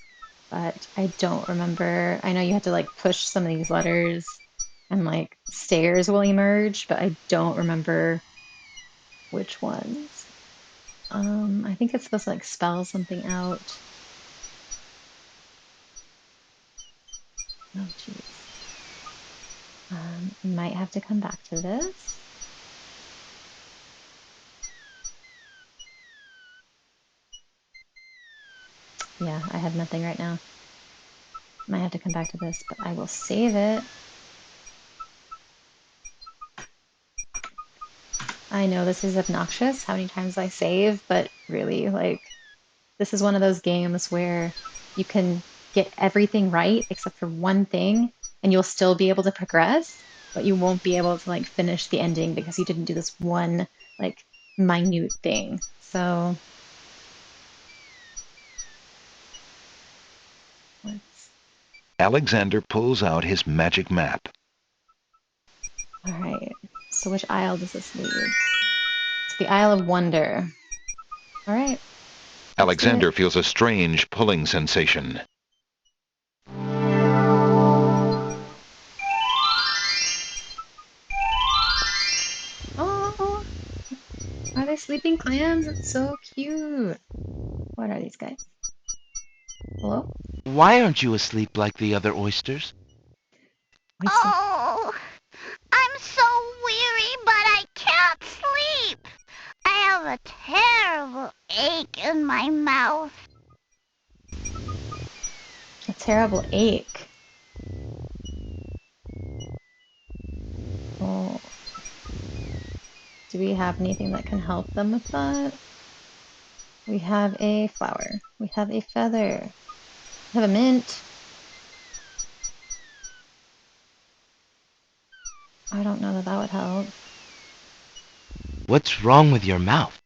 S1: but I don't remember. I know you have to like push some of these letters and like stairs will emerge, but I don't remember which ones. I think it's supposed to like spell something out. Oh, jeez. Might have to come back to this. Yeah, I have nothing right now. Might have to come back to this, but I will save it. I know this is obnoxious, how many times I save, but really, like, this is one of those games where you can get everything right except for one thing, and you'll still be able to progress, but you won't be able to, like, finish the ending because you didn't do this one, like, minute thing. So, let's.
S2: Alexander pulls out his magic map.
S1: All right. So, which aisle does this lead? It's the Isle of Wonder. All right. Let's do
S2: Alexander
S1: it.
S2: feels a strange pulling sensation.
S1: Oh, are they sleeping clams? It's so cute. What are these guys? Hello?
S4: Why aren't you asleep like the other oysters?
S1: Oyster.
S3: Oh, I'm so weary, but I can't sleep. I have a terrible ache in my mouth.
S1: A terrible ache. Oh, do we have anything that can help them with that? We have a flower. We have a feather. We have a mint. I don't know that that would help.
S4: What's wrong with your mouth?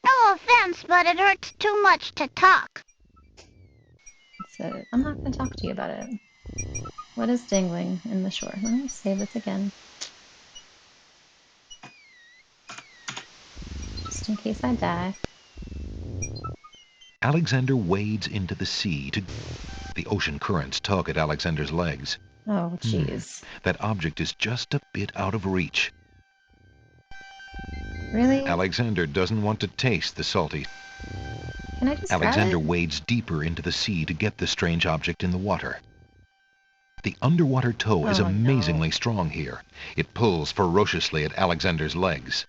S3: No offense, but it hurts too much to talk.
S1: So I'm not going to talk to you about it. What is dangling in the shore? Let me save this again, just in case I die.
S2: Alexander wades into the sea to... The ocean currents tug at Alexander's legs.
S1: Oh, jeez.
S2: That object is just a bit out of reach.
S1: Really?
S2: Alexander doesn't want to taste the salty.
S1: Can I just grab
S2: Alexander
S1: it?
S2: wades deeper into the sea to get the strange object in the water. The underwater toe is
S1: Oh, no.
S2: amazingly strong here. It pulls ferociously at Alexander's legs.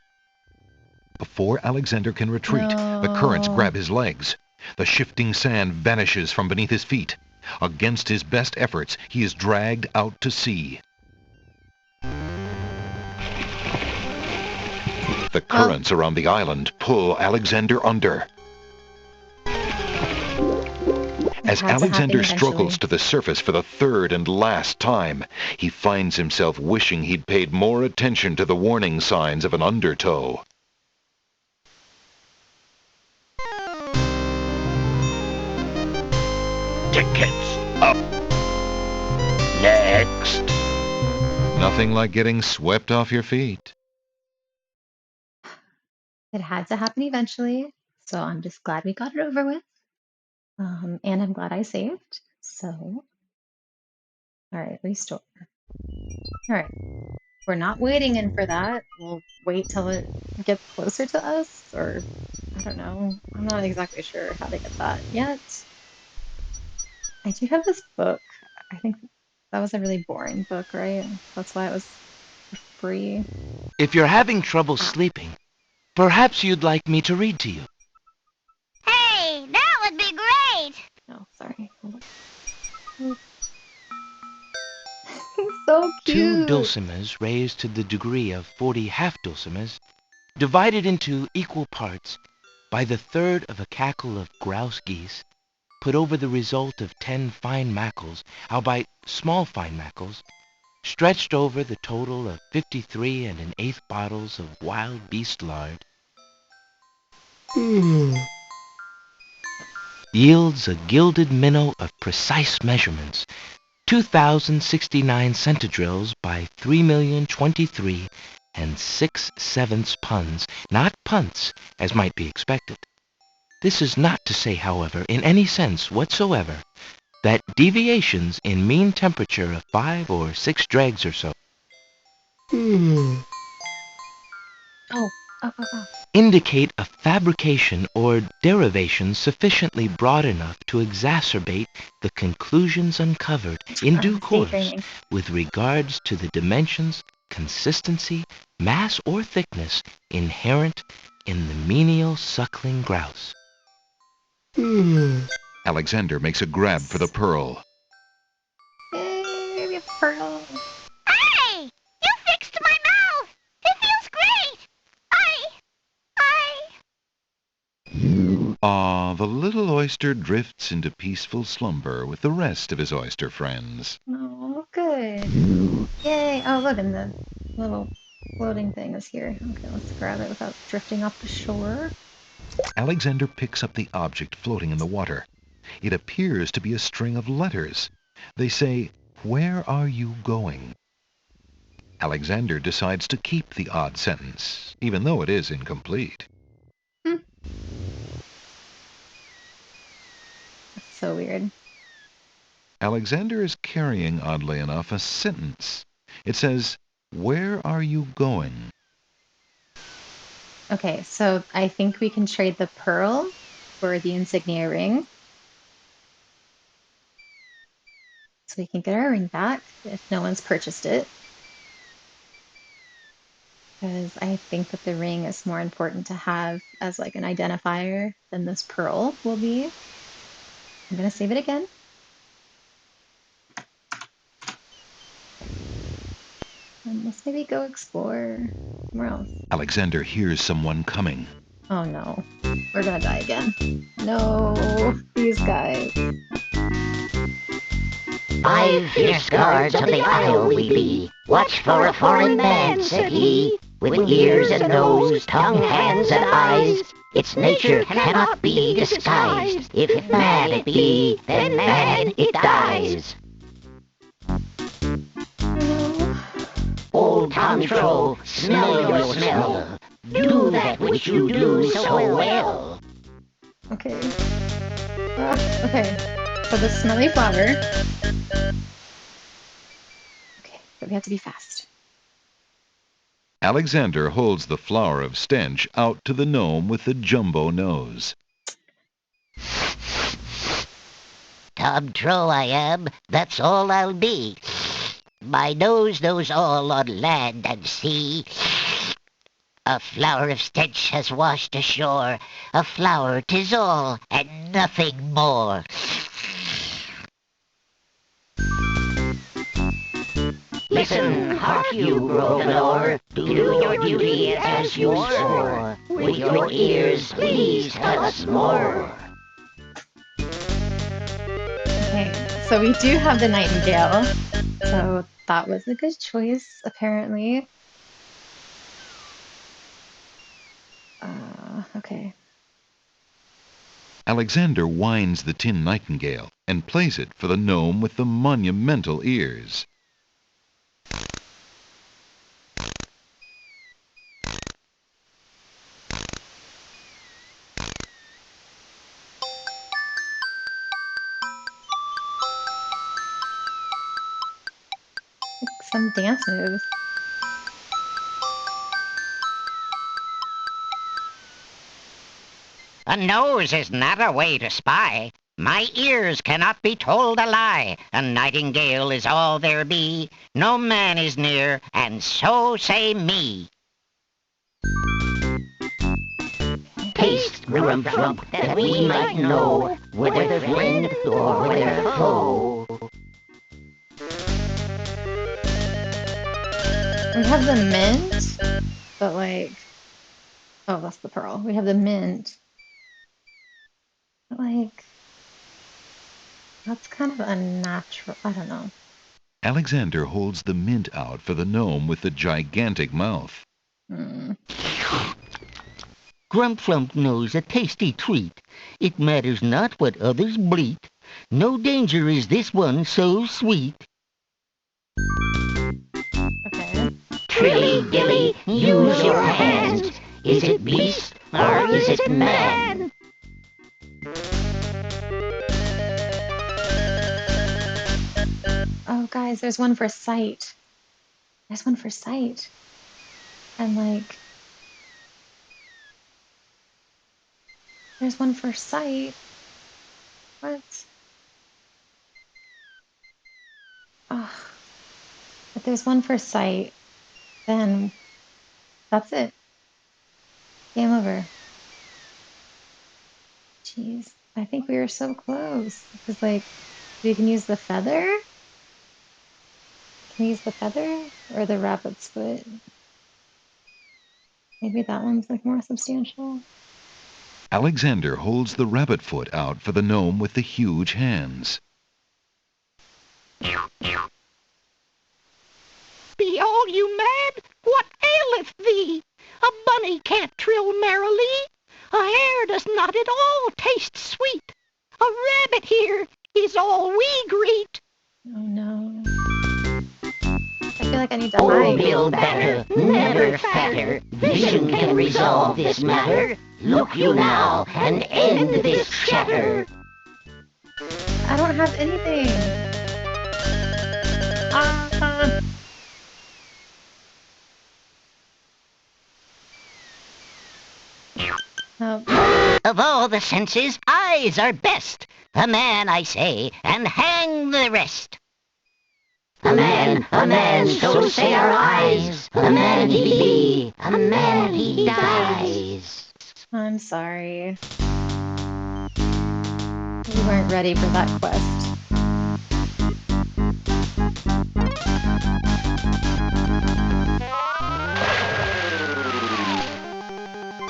S2: Before Alexander can retreat, the currents
S1: No.
S2: grab his legs. The shifting sand vanishes from beneath his feet. Against his best efforts, he is dragged out to sea. The currents around the island pull Alexander under.
S1: It
S2: As
S1: had to happen
S2: Alexander struggles
S1: eventually.
S2: to the surface for the third and last time, he finds himself wishing he'd paid more attention to the warning signs of an undertow.
S7: Tickets up. Next.
S2: Nothing like getting swept off your feet.
S1: It had to happen eventually, so I'm just glad we got it over with. And I'm glad I saved. So, all right, restore. All right, we're not waiting in for that. We'll wait till it gets closer to us, or I don't know. I'm not exactly sure how to get that yet. I do have this book. I think that was a really boring book, right? That's why it was for free.
S4: If you're having trouble
S1: Ah,
S4: sleeping, perhaps you'd like me to read to you.
S3: Hey, that would be great.
S1: no, sorry. Hold on. He's so
S4: 2
S1: cute.
S4: dulcimers raised to the degree of 40 half-dulcimers, divided into equal parts by the third of a cackle of grouse geese, put over the result of 10 fine mackles, albeit small fine mackles, stretched over the total of 53 and an eighth bottles of wild beast lard, yields a gilded minnow of precise measurements, 2,069 centidrills by 3,023 and 6/7 puns, not punts, as might be expected. This is not to say, however, in any sense whatsoever, that deviations in mean temperature of 5 or 6 dregs or so
S1: Oh, oh, oh, oh.
S4: indicate a fabrication or derivation sufficiently broad enough to exacerbate the conclusions uncovered in due course
S1: Daydreaming.
S4: with regards to the dimensions, consistency, mass, or thickness inherent in the menial suckling grouse.
S2: Alexander makes a grab for the pearl.
S1: Yay, we have pearl.
S3: Hey, you fixed my mouth. It feels great. I...
S2: Ah, the little oyster drifts into peaceful slumber with the rest of his oyster friends.
S1: Oh, good. Yay. Oh, look, and the little floating thing is here. Okay, let's grab it without drifting off the shore.
S2: Alexander picks up the object floating in the water. It appears to be a string of letters. They say, "Where are you going?" Alexander decides to keep the odd sentence, even though it is incomplete.
S1: That's so weird.
S2: Alexander is carrying, oddly enough, a sentence. It says, "Where are you going?"
S1: Okay, so I think we can trade the pearl for the insignia ring. So we can get our ring back if no one's purchased it. Because I think that the ring is more important to have as like an identifier than this pearl will be. I'm gonna save it again. And let's maybe go explore somewhere else.
S2: Alexander hears someone coming.
S1: Oh no, we're gonna die again. No, these guys.
S3: 5 fierce guards of the isle we be. Watch for a foreign man, said he, with ears and nose, tongue, hands, and eyes. Its nature cannot be disguised. If man it be, then man it dies. Old Tom Troll, smell your smell. Do that which you do so well.
S1: Okay. Okay. So the smelly flower. Okay, but we have to be fast.
S2: Alexander holds the flower of stench out to the gnome with the jumbo nose.
S3: Tom Troll I am, that's all I'll be. My nose knows all on land and sea. A flower of stench has washed ashore. A flower 'tis all, and nothing more. Listen, hark you, Grosvenor, do your duty as you swore. With your ears, please tell us more.
S1: Okay, so we do have the nightingale. So that was a good choice, apparently. Okay.
S2: Alexander winds the tin nightingale and plays it for the gnome with the monumental ears.
S1: Some dance moves.
S3: A nose is not a way to spy. My ears cannot be told a lie. A nightingale is all there be. No man is near, and so say me. Taste, grump, that we might know whether friend or whether foe.
S1: We have the mint, but like, oh, that's the pearl. We have the mint. But like, that's kind of unnatural. I don't know.
S2: Alexander holds the mint out for the gnome with the gigantic mouth.
S12: Grump knows a tasty treat. It matters not what others bleat. No danger is this one so sweet.
S1: Okay.
S3: Trilly dilly, use your hands. Is it beast or is it man?
S1: Oh, guys, there's one for sight. There's one for sight. And like, there's one for sight. What? Oh, if there's one for sight, then that's it. Game over. Jeez, I think we were so close. Because like, we can use the feather. Can we use the feather or the rabbit's foot? Maybe that one's like more substantial.
S2: Alexander holds the rabbit foot out for the gnome with the huge hands.
S3: Be all you mad? What aileth thee? A bunny can't trill merrily. A hare does not at all taste sweet. A rabbit here is all we greet.
S1: Oh no. I feel like I need to
S12: Oh,
S1: hide.
S12: build better, never fatter. Vision can resolve this matter. Look you now and end this chatter.
S1: I don't have anything. Ah. Oh.
S12: Of all the senses, eyes are best. A man, I say, and hang the rest. A man, so say our eyes. A man he be, a man he dies.
S1: I'm sorry. We weren't ready for that quest.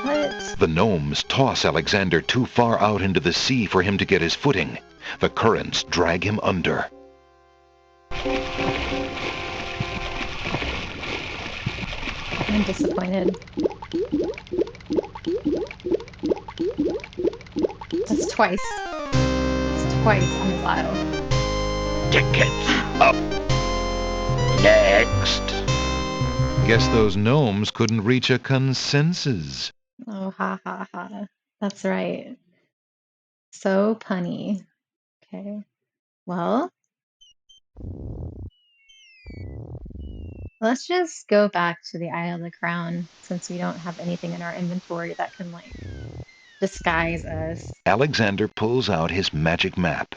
S1: What?
S2: The gnomes toss Alexander too far out into the sea for him to get his footing. The currents drag him under.
S1: I'm disappointed. That's twice. It's twice on his aisle.
S7: Tickets up. Next.
S2: Guess those gnomes couldn't reach a consensus.
S1: Oh, ha ha ha. That's right. So punny. Okay. Well, let's just go back to the Isle of the Crown since we don't have anything in our inventory that can, like, disguise us.
S2: Alexander pulls out his magic map.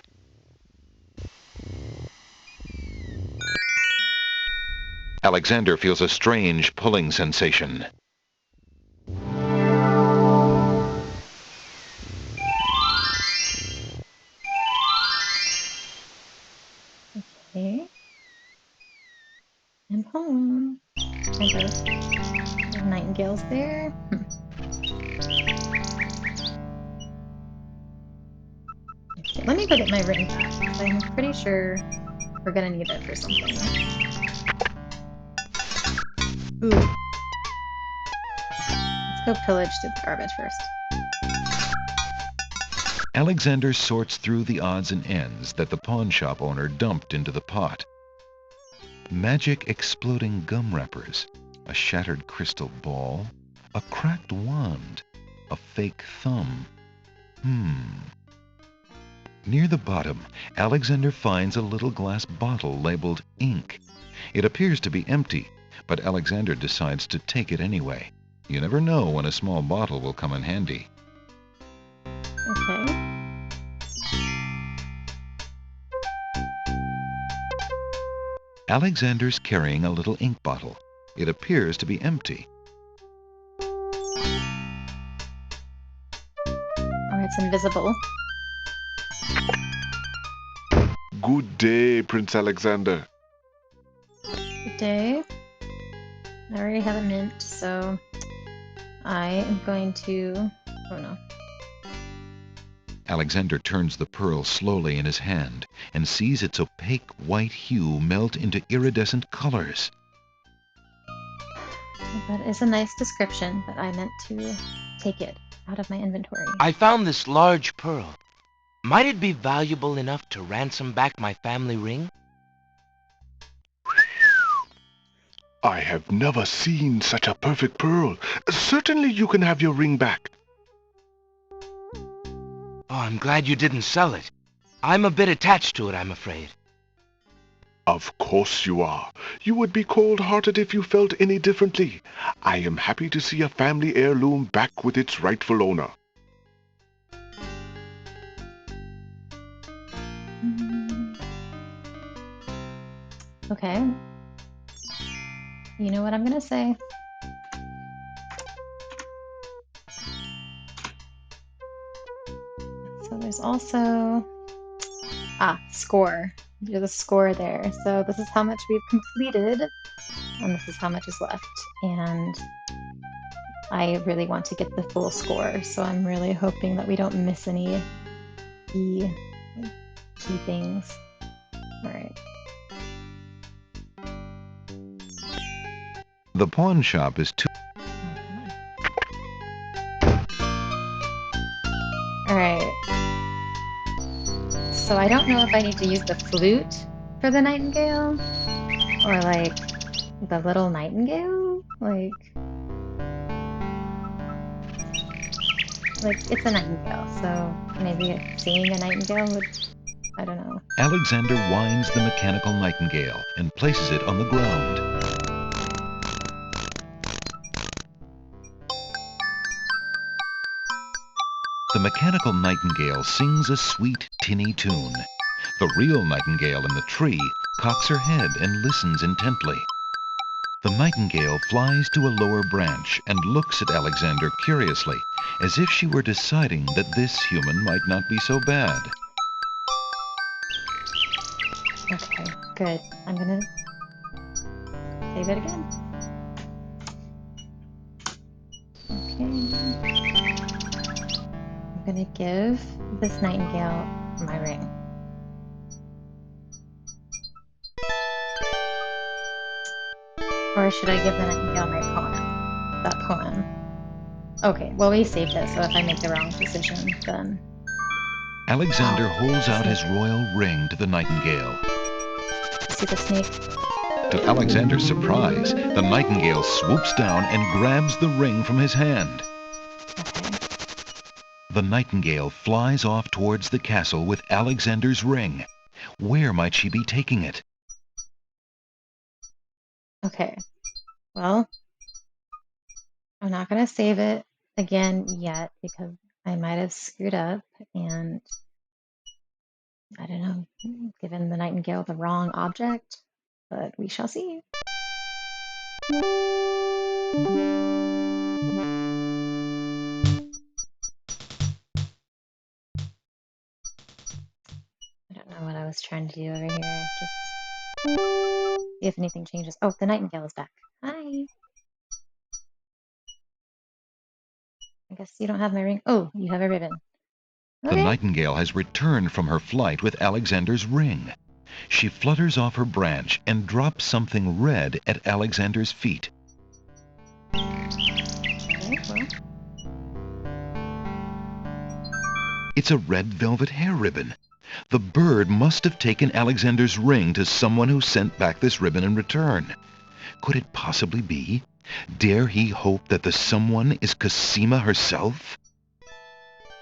S2: Alexander feels a strange pulling sensation.
S1: Okay. And home. Okay. The nightingale's there. Okay, let me go get my ring back, 'cause I'm pretty sure we're gonna need it for something. Ooh. Let's go pillage to the garbage first.
S2: Alexander sorts through the odds and ends that the pawn shop owner dumped into the pot. Magic exploding gum wrappers, a shattered crystal ball, a cracked wand, a fake thumb. Near the bottom, Alexander finds a little glass bottle labeled ink. It appears to be empty, but Alexander decides to take it anyway. You never know when a small bottle will come in handy.
S1: Okay.
S2: Alexander's carrying a little ink bottle. It appears to be empty.
S1: Or it's invisible.
S10: Good day, Prince Alexander.
S1: Good day. I already have a mint, so I am going to... Oh no.
S2: Alexander turns the pearl slowly in his hand and sees its opaque white hue melt into iridescent colors.
S1: That is a nice description, but I meant to take it out of my inventory.
S4: I found this large pearl. Might it be valuable enough to ransom back my family ring?
S10: I have never seen such a perfect pearl. Certainly you can have your ring back.
S4: Oh, I'm glad you didn't sell it. I'm a bit attached to it, I'm afraid.
S10: Of course you are. You would be cold-hearted if you felt any differently. I am happy to see a family heirloom back with its rightful owner.
S1: Okay. You know what I'm gonna say? So there's also... score. There's a score there. So this is how much we've completed, and this is how much is left. And I really want to get the full score, so I'm really hoping that we don't miss any key things. Alright.
S2: The pawn shop is too...
S1: Alright. So I don't know if I need to use the flute for the nightingale, or like The little nightingale? Like it's a nightingale, so maybe seeing a nightingale would, I don't know.
S2: Alexander winds the mechanical nightingale and places it on the ground. The mechanical nightingale sings a sweet, tinny tune. The real nightingale in the tree cocks her head and listens intently. The nightingale flies to a lower branch and looks at Alexander curiously, as if she were deciding that this human might not be so bad.
S1: Okay, good. I'm gonna save it again. Okay. I'm gonna give this nightingale my ring. Or should I give the nightingale my poem? That poem. Okay, well we saved it, so if I make the wrong decision, then...
S2: Alexander holds out his royal ring to the nightingale.
S1: See the snake?
S2: To Alexander's surprise, the nightingale swoops down and grabs the ring from his hand.
S1: Okay.
S2: The nightingale flies off towards the castle with Alexander's ring. Where might she be taking it?
S1: Okay. Well, I'm not gonna save it again yet because I might have screwed up and I don't know, given the nightingale the wrong object, but we shall see. I don't know what I was trying to do over here. Just see if anything changes. Oh, the nightingale is back. Hi. I guess you don't have my ring. Oh, you have a ribbon.
S2: The
S1: Okay.
S2: nightingale has returned from her flight with Alexander's ring. She flutters off her branch and drops something red at Alexander's feet.
S1: Okay, well.
S2: It's a red velvet hair ribbon. The bird must have taken Alexander's ring to someone who sent back this ribbon in return. Could it possibly be? Dare he hope that the someone is Cassima herself?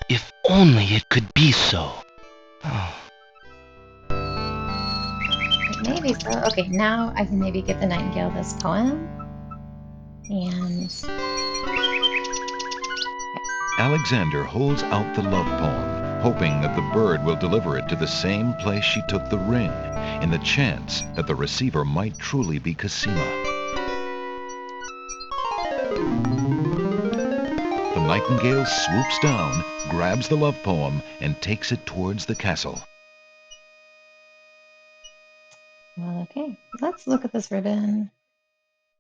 S4: If only it could be so. Oh.
S1: Maybe so. Okay, now I can maybe give the nightingale this poem. And
S2: Alexander holds out the love poem, hoping that the bird will deliver it to the same place she took the ring, in the chance that the receiver might truly be Cassima. The nightingale swoops down, grabs the love poem, and takes it towards the castle.
S1: well, okay, let's look at this ribbon.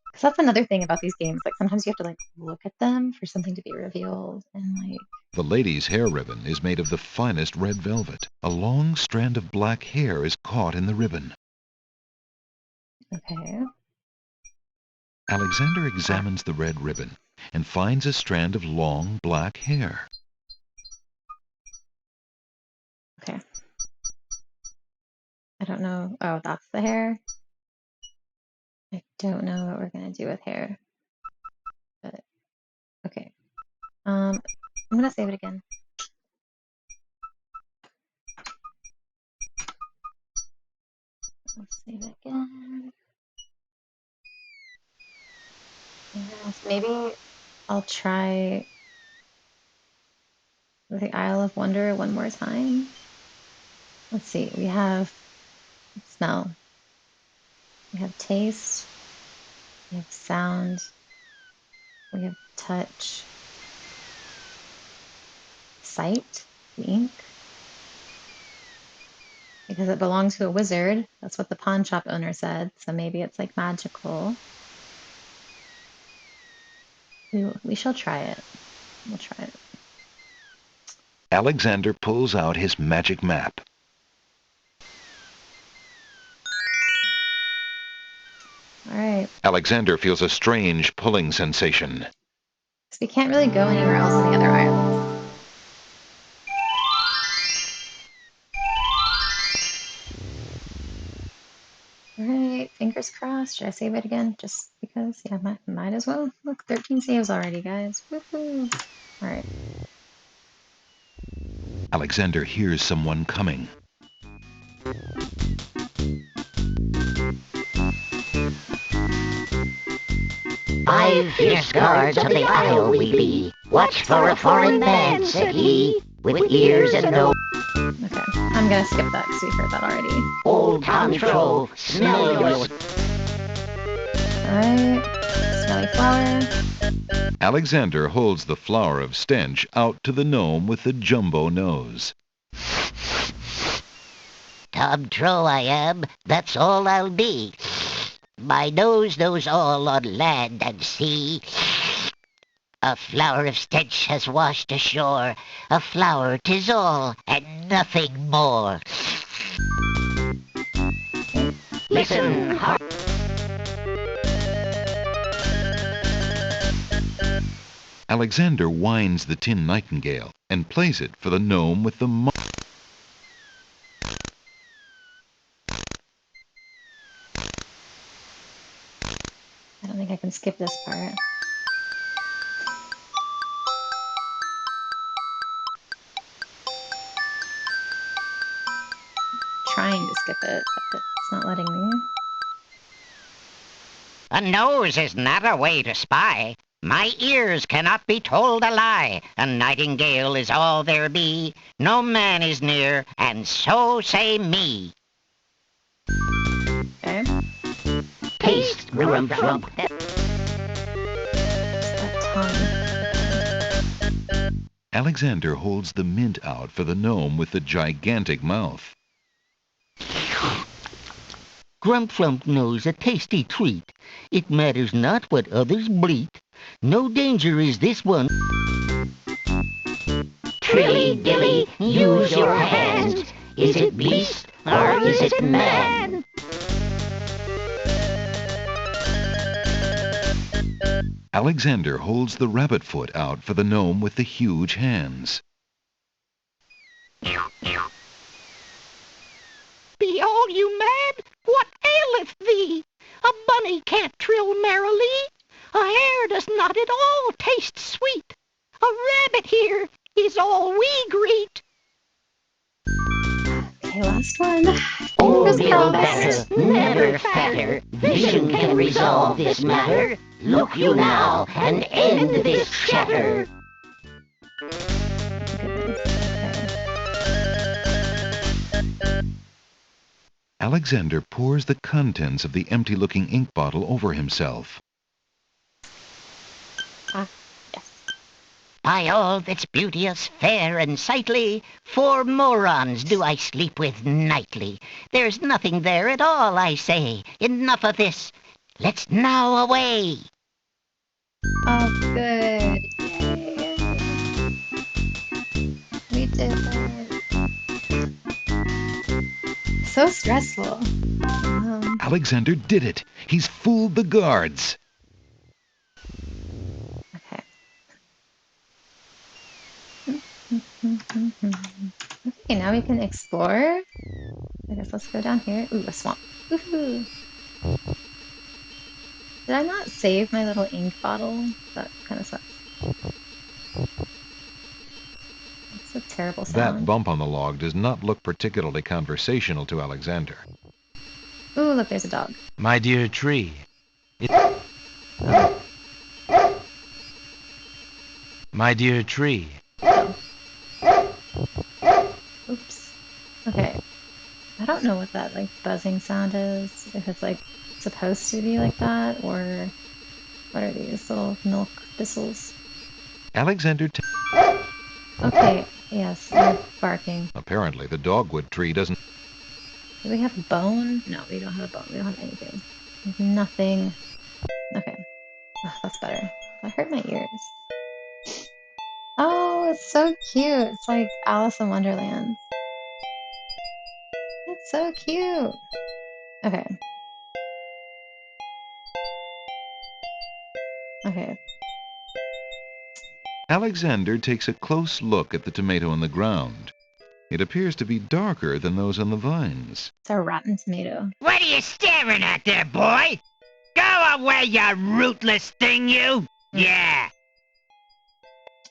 S1: Because that's another thing about these games. Like sometimes you have to like look at them for something to be revealed, and like.
S2: The lady's hair ribbon is made of the finest red velvet. A long strand of black hair is caught in the ribbon.
S1: Okay.
S2: Alexander examines the red ribbon and finds a strand of long black hair.
S1: Okay. I don't know. Oh, that's the hair. I don't know what we're gonna do with hair. But okay. I'm gonna save it again. I'll save it again. And maybe I'll try the Isle of Wonder one more time. Let's see. We have smell. We have taste. We have sound. We have touch. Sight. The ink. Because it belongs to a wizard. That's what the pawn shop owner said. So maybe it's like magical. We shall try it. We'll try it.
S2: Alexander pulls out his magic map.
S1: All right.
S2: Alexander feels a strange pulling sensation.
S1: So we can't really go anywhere else in the other islands. All right. right? Fingers crossed. Should I save it again? Just because? Yeah, might as well. Look, 13 saves already, guys. Woohoo! Alright.
S2: Alexander hears someone coming.
S12: 5 fierce guards of the isle we be. Watch for a foreign man, said he, with ears and nose.
S1: Okay, I'm gonna skip that because we heard that already.
S12: Old Tom Troll, smell your...
S1: Alright, smelly flower.
S2: Alexander holds the flower of stench out to the gnome with the jumbo nose.
S12: Tom Troll I am, that's all I'll be. My nose knows all on land and sea. A flower of stench has washed ashore. A flower 'tis all, and nothing more. Listen, hark.
S2: Alexander winds the tin nightingale and plays it for the gnome with the
S1: I don't think I can skip this part. Trying to skip it, but it's not letting me.
S3: A nose is not a way to spy. My ears cannot be told a lie. A nightingale is all there be. No man is near, and so say me.
S1: Okay.
S12: Taste, grump, grump.
S2: Alexander holds the mint out for the gnome with the gigantic mouth.
S9: Grump knows a tasty treat. It matters not what others bleat. No danger is this one.
S12: Trilly dilly, use your hands. Is it beast or is it man?
S2: Alexander holds the rabbit foot out for the gnome with the huge hands.
S3: Be all you mad? What aileth thee? A bunny can't trill merrily. A hare does not at all taste sweet. A rabbit here is all we greet.
S1: Okay, last one.
S12: Oh,
S1: Fingers
S12: feel
S1: crossed.
S12: better, never fatter. Vision can resolve this matter. Look you now and end this chatter.
S1: Goodness. Okay.
S2: Alexander pours the contents of the empty-looking ink bottle over himself.
S1: Yes.
S3: By all that's beauteous, fair, and sightly, 4 morons do I sleep with nightly. There's nothing there at all, I say. Enough of this. Let's now away.
S1: Oh, good. Yay. We did it. So stressful.
S2: Alexander did it. He's fooled the guards.
S1: Okay. Okay, now we can explore. I guess let's go down here. Ooh, a swamp. Woohoo! Did I not save my little ink bottle? That kind of sucks. It's a terrible
S2: That
S1: sound.
S2: bump on the log does not look particularly conversational to Alexander.
S1: Ooh, look, there's a dog.
S4: My dear tree. My dear tree.
S1: Oops. Okay. I don't know what that like buzzing sound is. If it's like supposed to be like that, or what are these little milk thistles?
S2: Alexander
S1: Okay, yes, they're barking.
S2: Apparently the dogwood tree doesn't...
S1: Do we have a bone? No, we don't have a bone. We don't have anything. We have nothing. Okay. Oh, that's better. That hurt my ears. Oh, it's so cute. It's like Alice in Wonderland. It's so cute. Okay. Okay.
S2: Alexander takes a close look at the tomato in the ground. It appears to be darker than those on the vines.
S1: It's a rotten tomato.
S3: What are you staring at there, boy? Go away, you rootless thing, you! Yeah.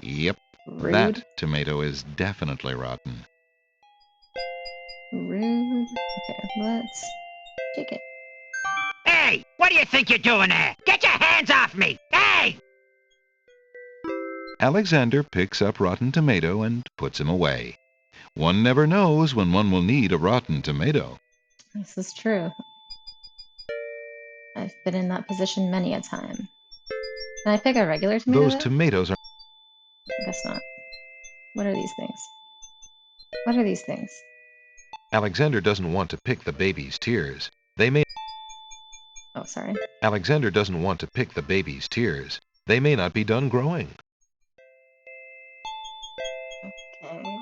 S2: Yep,
S1: Rude.
S2: that tomato is definitely rotten.
S1: Rude. Okay, let's take it.
S3: Hey, what do you think you're doing there? Get your hands off me! Hey!
S2: Alexander picks up rotten tomato and puts him away. One never knows when one will need a rotten tomato.
S1: This is true. I've been in that position many a time. Can I pick a regular tomato?
S2: Those
S1: though?
S2: tomatoes are...
S1: I guess not. What are these things? What are these things?
S2: Alexander doesn't want to pick the baby's tears. They may...
S1: Oh, sorry.
S2: Alexander doesn't want to pick the baby's tears. They may not be done growing.
S1: Okay.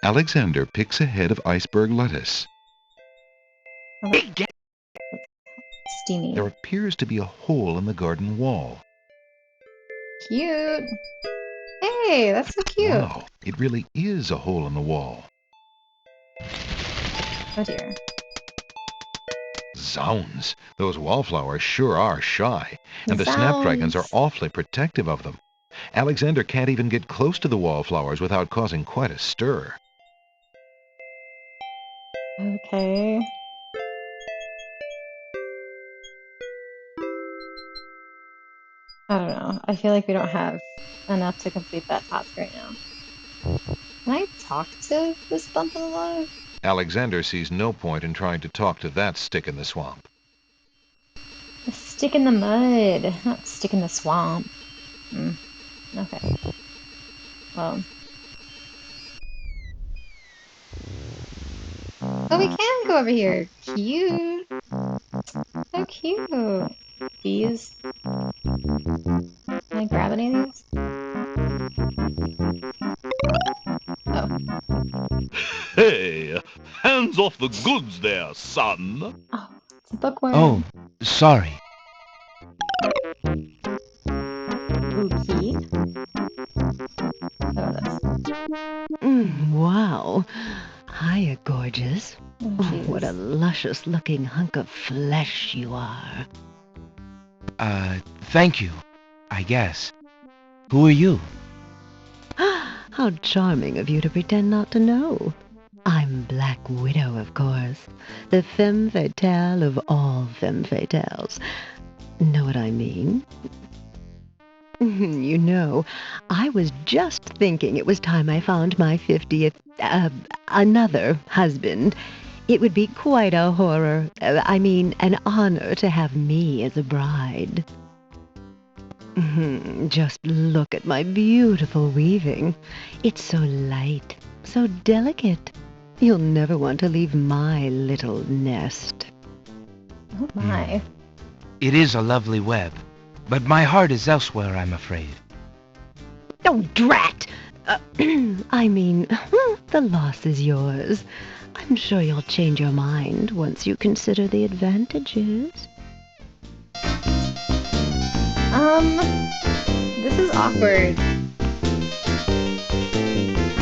S2: Alexander picks a head of iceberg lettuce.
S1: Oh, that's steamy.
S2: There appears to be a hole in the garden wall.
S1: Cute. Hey, that's so cute.
S2: Wow, it really is a hole in the wall.
S1: Oh dear.
S2: Zounds, those wallflowers sure are shy, and the snapdragons are awfully protective of them. Alexander can't even get close to the wallflowers without causing quite a stir.
S1: Okay. I don't know. I feel like we don't have enough to complete that task right now. Can I talk to this bump in the log?
S2: Alexander sees no point in trying to talk to that stick in the swamp.
S1: A stick in the mud, not stick in the swamp. Okay. Well. Oh, we can go over here. Cute. So cute. Bees. Can I grab any of these? Oh.
S10: Hey, hands off the goods there, son.
S1: Oh, it's a bookworm.
S4: Oh, sorry.
S1: Ooh, key. Oh, this.
S13: Wow. Hiya, gorgeous.
S1: Oh,
S13: What a luscious-looking hunk of flesh you are.
S4: Thank you, I guess. Who are you?
S13: How charming of you to pretend not to know. I'm Black Widow, of course. The femme fatale of all femme fatales. Know what I mean? You know, I was just thinking it was time I found my 50th, another husband. It would be quite a horror, an honor to have me as a bride. Just look at my beautiful weaving. It's so light, so delicate. You'll never want to leave my little nest.
S1: Oh my.
S4: It is a lovely web, but my heart is elsewhere, I'm afraid.
S13: Oh, drat! The loss is yours. I'm sure you'll change your mind once you consider the advantages.
S1: This is awkward.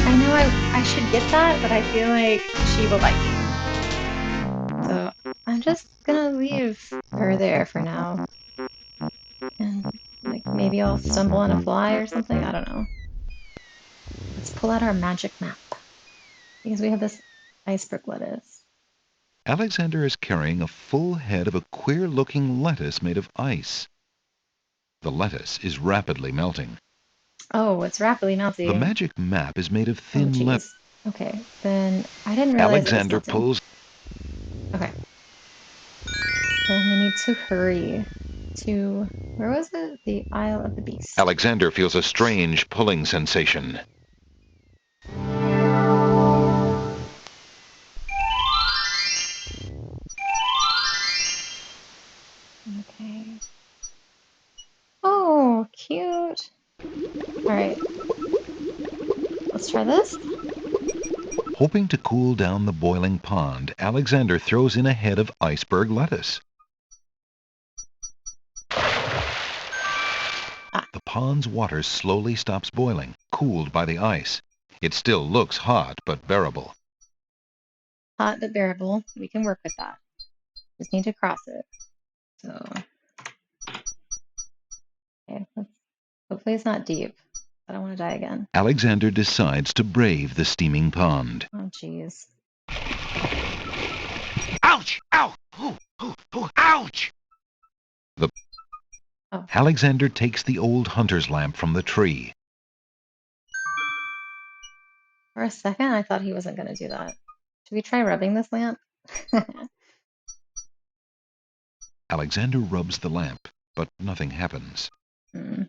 S1: I know I should get that, but I feel like she will bite me. So I'm just gonna leave her there for now. And like maybe I'll stumble on a fly or something, I don't know. Let's pull out our magic map. Because we have this iceberg lettuce.
S2: Alexander is carrying a full head of a queer-looking lettuce made of ice. The lettuce is rapidly melting.
S1: Oh, it's rapidly melting.
S2: The magic map is made of thin lead.
S1: Okay, then I didn't realize
S2: Alexander
S1: it was melting. Okay. Then we need to hurry to, where was it? The Isle of the Beast.
S2: Alexander feels a strange pulling sensation.
S1: Okay. Oh, cute. Alright. Let's try this.
S2: Hoping to cool down the boiling pond, Alexander throws in a head of iceberg lettuce. The pond's water slowly stops boiling, cooled by the ice. It still looks hot, but bearable.
S1: hot but bearable. We can work with that. Just need to cross it. So, okay, hopefully it's not deep. I don't want to die again.
S2: Alexander decides to brave the steaming pond.
S1: Oh, jeez.
S4: Ouch! Ow! Ooh, ooh, ooh, ouch!
S2: Alexander takes the old hunter's lamp from the tree.
S1: For a second, I thought he wasn't going to do that. Should we try rubbing this lamp?
S2: Alexander rubs the lamp, but nothing happens.
S1: Okay.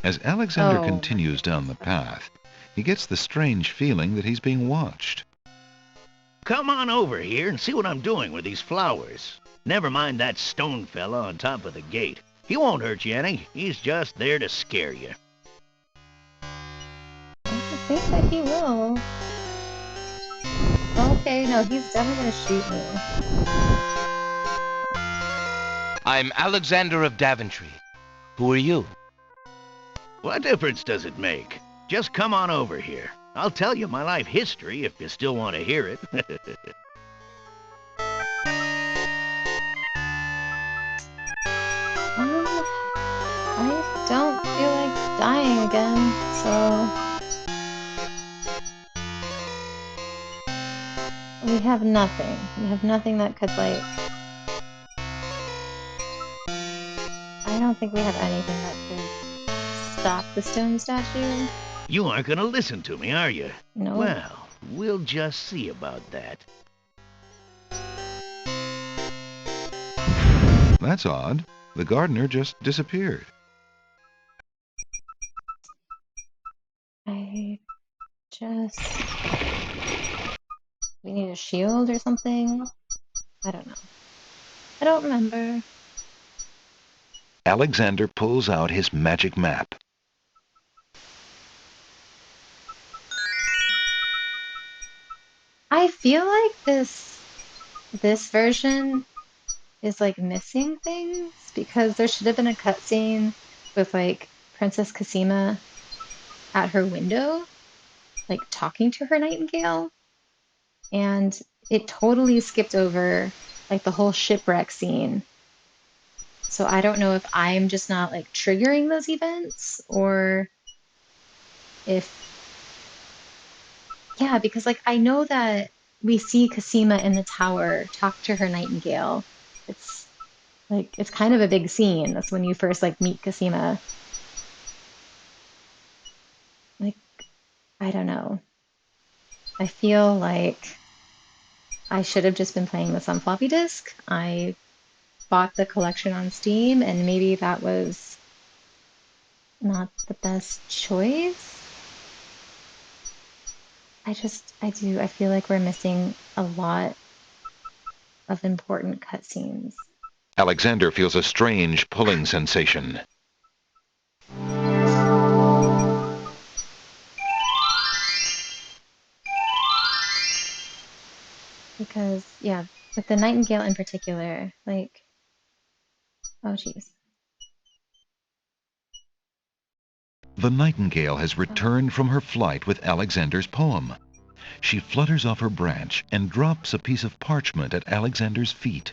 S2: As Alexander
S1: Oh,
S2: continues down the path, he gets the strange feeling that he's being watched.
S14: Come on over here and see what I'm doing with these flowers. Never mind that stone fella on top of the gate. He won't hurt you any. He's just there to scare you.
S1: I think that he will. Okay, no, he's definitely gonna shoot me.
S4: I'm Alexander of Daventry. Who are you?
S14: What difference does it make? Just come on over here. I'll tell you my life history if you still want to hear it.
S1: I don't feel like dying again, so... We have nothing. We have nothing that could, like... I don't think we have anything that could stop the stone statue.
S14: You aren't gonna listen to me, are you?
S1: No.
S14: Well, we'll just see about that.
S2: That's odd. The gardener just disappeared.
S1: I just... We need a shield or something? I don't know. I don't remember.
S2: Alexander pulls out his magic map.
S1: I feel like this version is like missing things because there should have been a cutscene with like Princess Cosima at her window, like talking to her nightingale, and it totally skipped over like the whole shipwreck scene. So I don't know if I'm just not like triggering those events or if yeah, because like I know that we see Cosima in the tower talk to her nightingale. It's like it's kind of a big scene. That's when you first like meet Cosima. Like I don't know. I feel like I should have just been playing this on floppy disk. I bought the collection on Steam and maybe that was not the best choice. I feel like we're missing a lot of important cutscenes.
S2: Alexander feels a strange pulling sensation.
S1: Because, yeah, with the Nightingale in particular, like, oh, jeez.
S2: The nightingale has returned from her flight with Alexander's poem. She flutters off her branch and drops a piece of parchment at Alexander's feet.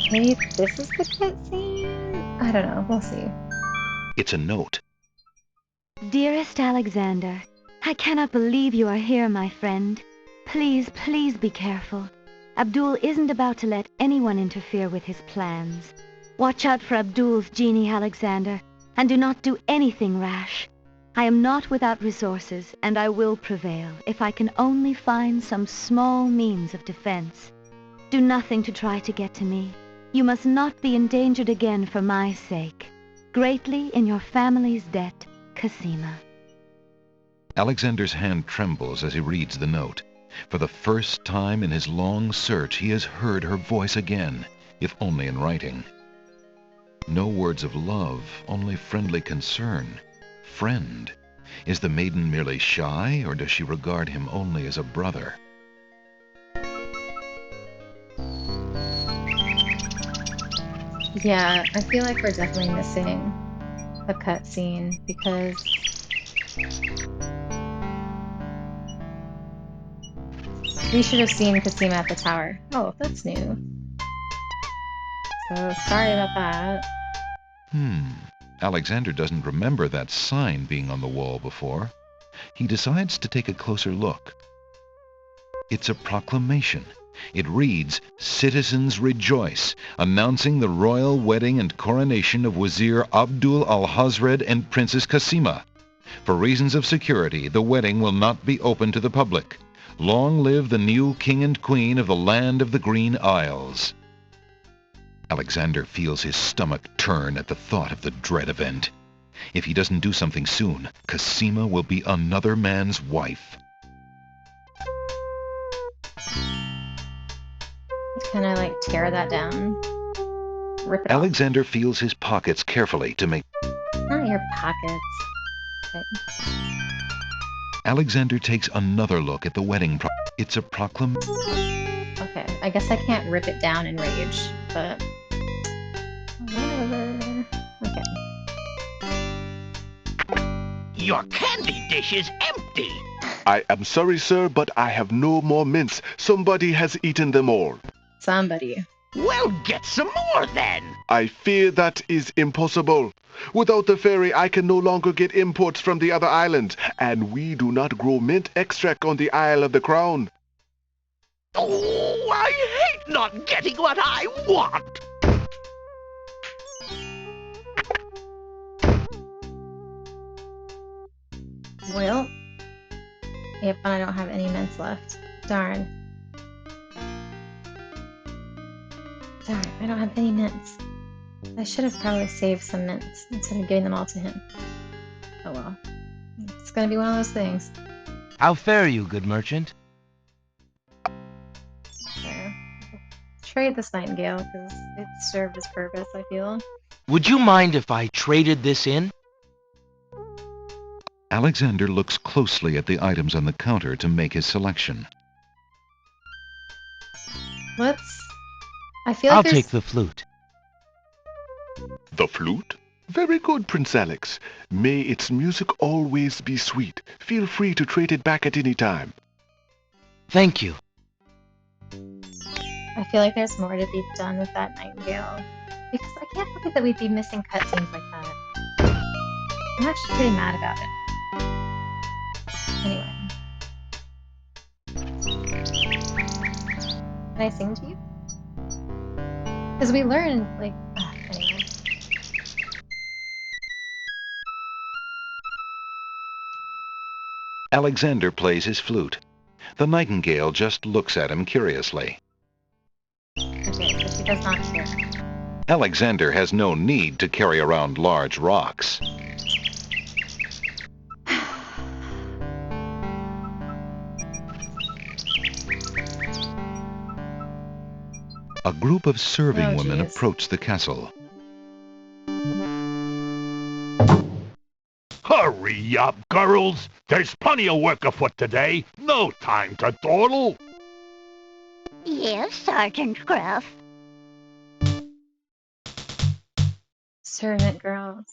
S1: Maybe this is the cutscene? I don't know. We'll see.
S2: It's a note.
S11: Dearest Alexander, I cannot believe you are here, my friend. Please, please be careful. Abdul isn't about to let anyone interfere with his plans. Watch out for Abdul's genie, Alexander, and do not do anything rash. I am not without resources, and I will prevail if I can only find some small means of defense. Do nothing to try to get to me. You must not be endangered again for my sake. Greatly in your family's debt, Cosima.
S2: Alexander's hand trembles as he reads the note. For the first time in his long search, he has heard her voice again, if only in writing. No words of love, only friendly concern. Friend. Is the maiden merely shy, or does she regard him only as a brother?
S1: Yeah, I feel like we're definitely missing a cutscene because We should have seen Cosima at the tower. Oh, that's new. So sorry about that.
S2: Alexander doesn't remember that sign being on the wall before. He decides to take a closer look. It's a proclamation. It reads, "Citizens rejoice," announcing the royal wedding and coronation of Wazir Abdul al-Hazred and Princess Cosima. For reasons of security, the wedding will not be open to the public. Long live the new king and queen of the land of the Green Isles. Alexander feels his stomach turn at the thought of the dread event. If he doesn't do something soon, Cosima will be another man's wife.
S1: Can I, like, tear that down? Rip it off.
S2: Alexander feels his pockets carefully to make...
S1: Not your pockets. Okay.
S2: Alexander takes another look at the wedding It's a proclamation.
S1: Okay, I guess I can't rip it down in rage, but... whatever. Okay.
S14: Your candy dish is empty.
S10: I am sorry, sir, but I have no more mints. Somebody has eaten them all.
S1: Somebody.
S14: Well, get some more then.
S10: I fear that is impossible. Without the ferry, I can no longer get imports from the other islands, and we do not grow mint extract on the Isle of the Crown.
S14: Oh, I hate not getting what I want.
S1: Well, yep, I don't have any mints left. Darn. Darn, I don't have any mints. I should have probably saved some mints instead of giving them all to him. Oh well. It's gonna be one of those things.
S4: How fare you, good merchant?
S1: There. Trade this nightingale, because it served its purpose, I feel.
S4: Would you mind if I traded this in?
S2: Alexander looks closely at the items on the counter to make his selection.
S1: I feel like
S4: I'll take the flute.
S10: The flute? Very good, Prince Alex. May its music always be sweet. Feel free to trade it back at any time.
S4: Thank you.
S1: I feel like there's more to be done with that nightingale. Because I can't believe that we'd be missing cutscenes like that. I'm actually pretty mad about it. Anyway. Can I sing to you? Because we learned, like... anyway.
S2: Alexander plays his flute. The nightingale just looks at him curiously.
S1: Okay, so she does not care.
S2: Alexander has no need to carry around large rocks. A group of serving women approach the castle.
S5: Hurry up, girls! There's plenty of work afoot today. No time to dawdle.
S12: Yes, Sergeant Gruff.
S1: Servant girls.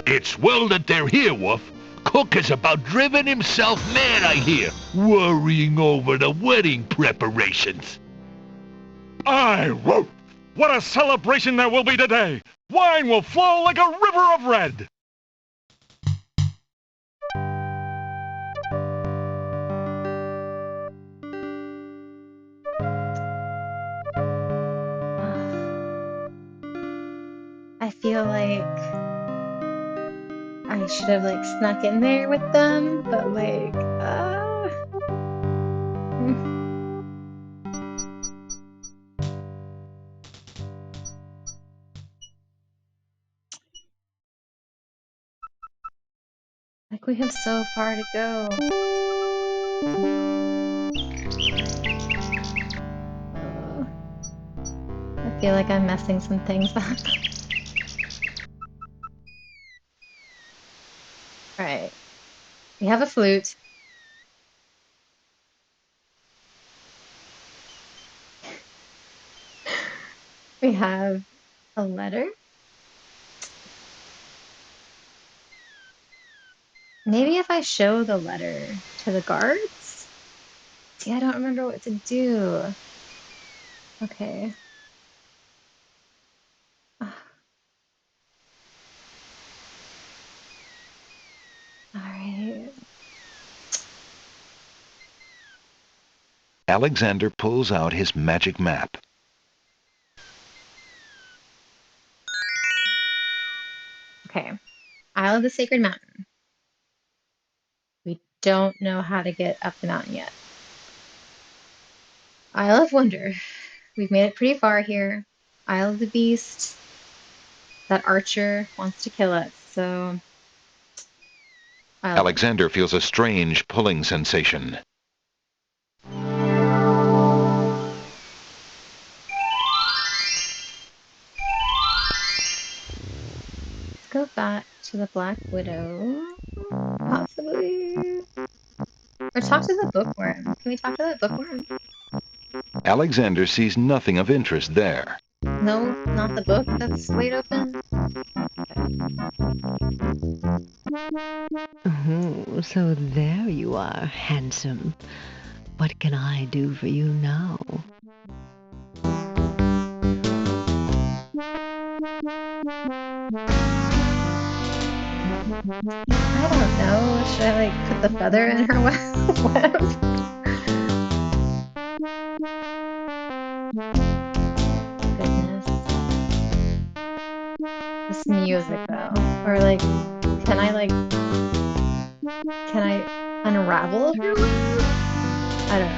S5: It's well that they're here, Wolf. Cook is about driven himself mad, I hear, worrying over the wedding preparations.
S6: Aye, whoop! What a celebration there will be today! Wine will flow like a river of red!
S1: I feel like I should have, like, snuck in there with them, but, like, like, we have so far to go. I feel like I'm messing some things up. Alright. We have a flute. We have a letter. Maybe if I show the letter to the guards? See, I don't remember what to do. Okay. Alright.
S2: Alexander pulls out his magic map.
S1: Okay. Isle of the Sacred Mountain. We don't know how to get up the mountain yet. Isle of Wonder. We've made it pretty far here. Isle of the Beast. That archer wants to kill us, so... Isle of Wonder.
S2: Alexander feels a strange pulling sensation.
S1: Let's go back to the Black Widow. Possibly. Or talk to the bookworm. Can we talk to the bookworm?
S2: Alexander sees nothing of interest there.
S1: No, not the book that's laid open.
S13: Oh, so there you are, handsome. What can I do for you now?
S1: I don't know. Should I like put the feather in her web? Goodness. This music though. Or like, can I unravel her web? I don't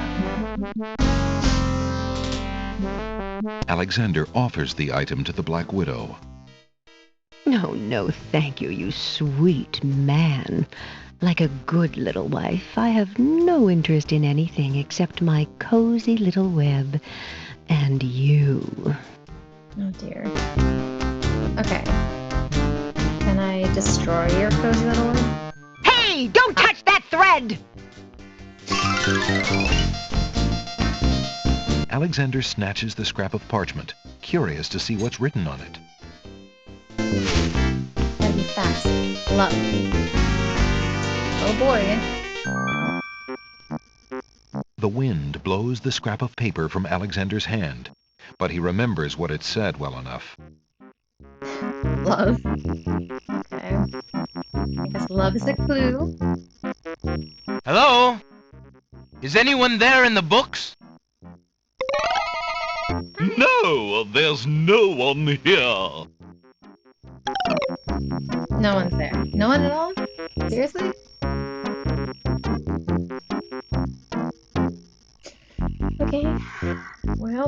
S1: know.
S2: Alexander offers the item to the Black Widow.
S13: No, no, thank you, you sweet man. Like a good little wife, I have no interest in anything except my cozy little web and you.
S1: Oh dear. Okay. Can I destroy your cozy little web?
S3: Hey, don't touch that thread!
S2: Alexander snatches the scrap of parchment, curious to see what's written on it.
S1: Gotta be fast. Love. Oh boy.
S2: The wind blows the scrap of paper from Alexander's hand, but he remembers what it said well enough.
S1: Love. Okay. I guess love is a clue.
S4: Hello? Is anyone there in the books?
S5: No, there's no one here.
S1: No one's there. No one at all? Seriously? Okay. Well.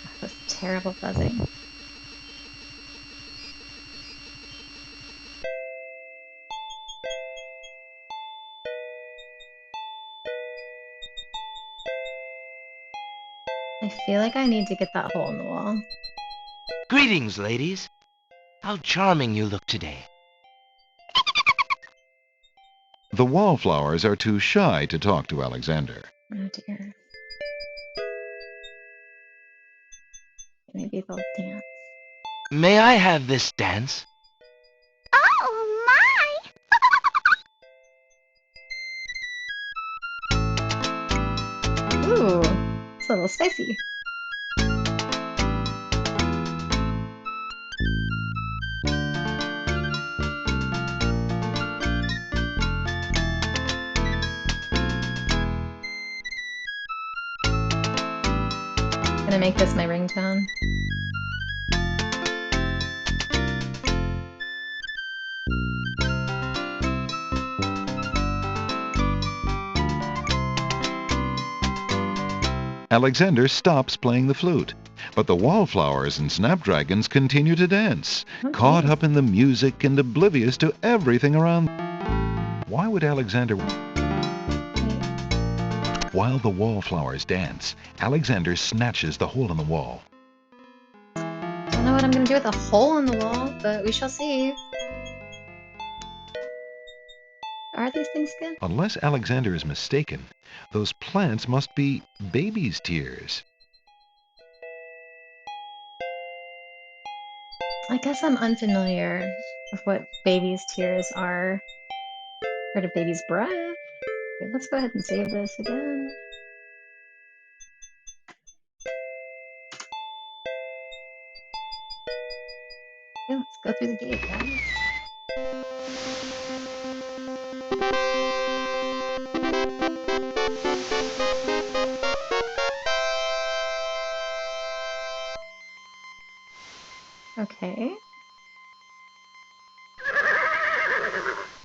S1: That was terrible buzzing. I feel like I need to get that hole in the wall.
S4: Greetings, ladies. How charming you look today.
S2: The wallflowers are too shy to talk to Alexander.
S1: Oh dear. Maybe they'll dance.
S4: May I have this dance?
S3: Oh, my!
S1: Ooh, it's a little spicy. Gonna make this my ringtone.
S2: Alexander stops playing the flute, but the wallflowers and snapdragons continue to dance, caught up in the music and oblivious to everything around. Why would Alexander... While the wallflowers dance, Alexander snatches the hole in the wall.
S1: Don't know what I'm gonna do with a hole in the wall, but we shall see. Are these things good?
S2: Unless Alexander is mistaken, those plants must be baby's tears.
S1: I guess I'm unfamiliar with what baby's tears are. Heard of baby's breath. Okay, let's go ahead and save this again. Okay, let's go through the gate, guys. Okay.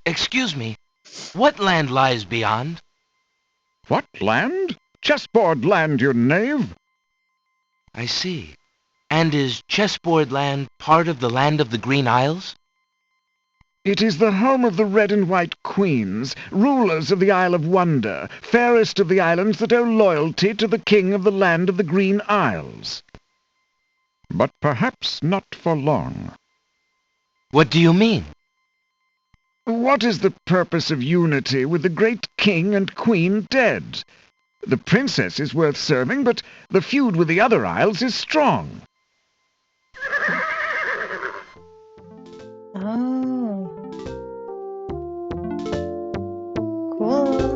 S4: Excuse me, what land lies beyond?
S6: What land? Chessboard land, you knave!
S4: I see. And is Chessboard Land part of the land of the Green Isles?
S6: It is the home of the red and white queens, rulers of the Isle of Wonder, fairest of the islands that owe loyalty to the king of the land of the Green Isles. But perhaps not for long.
S4: What do you mean?
S6: What is the purpose of unity with the great king and queen dead? The princess is worth serving, but the feud with the other isles is strong.
S1: Oh. Cool.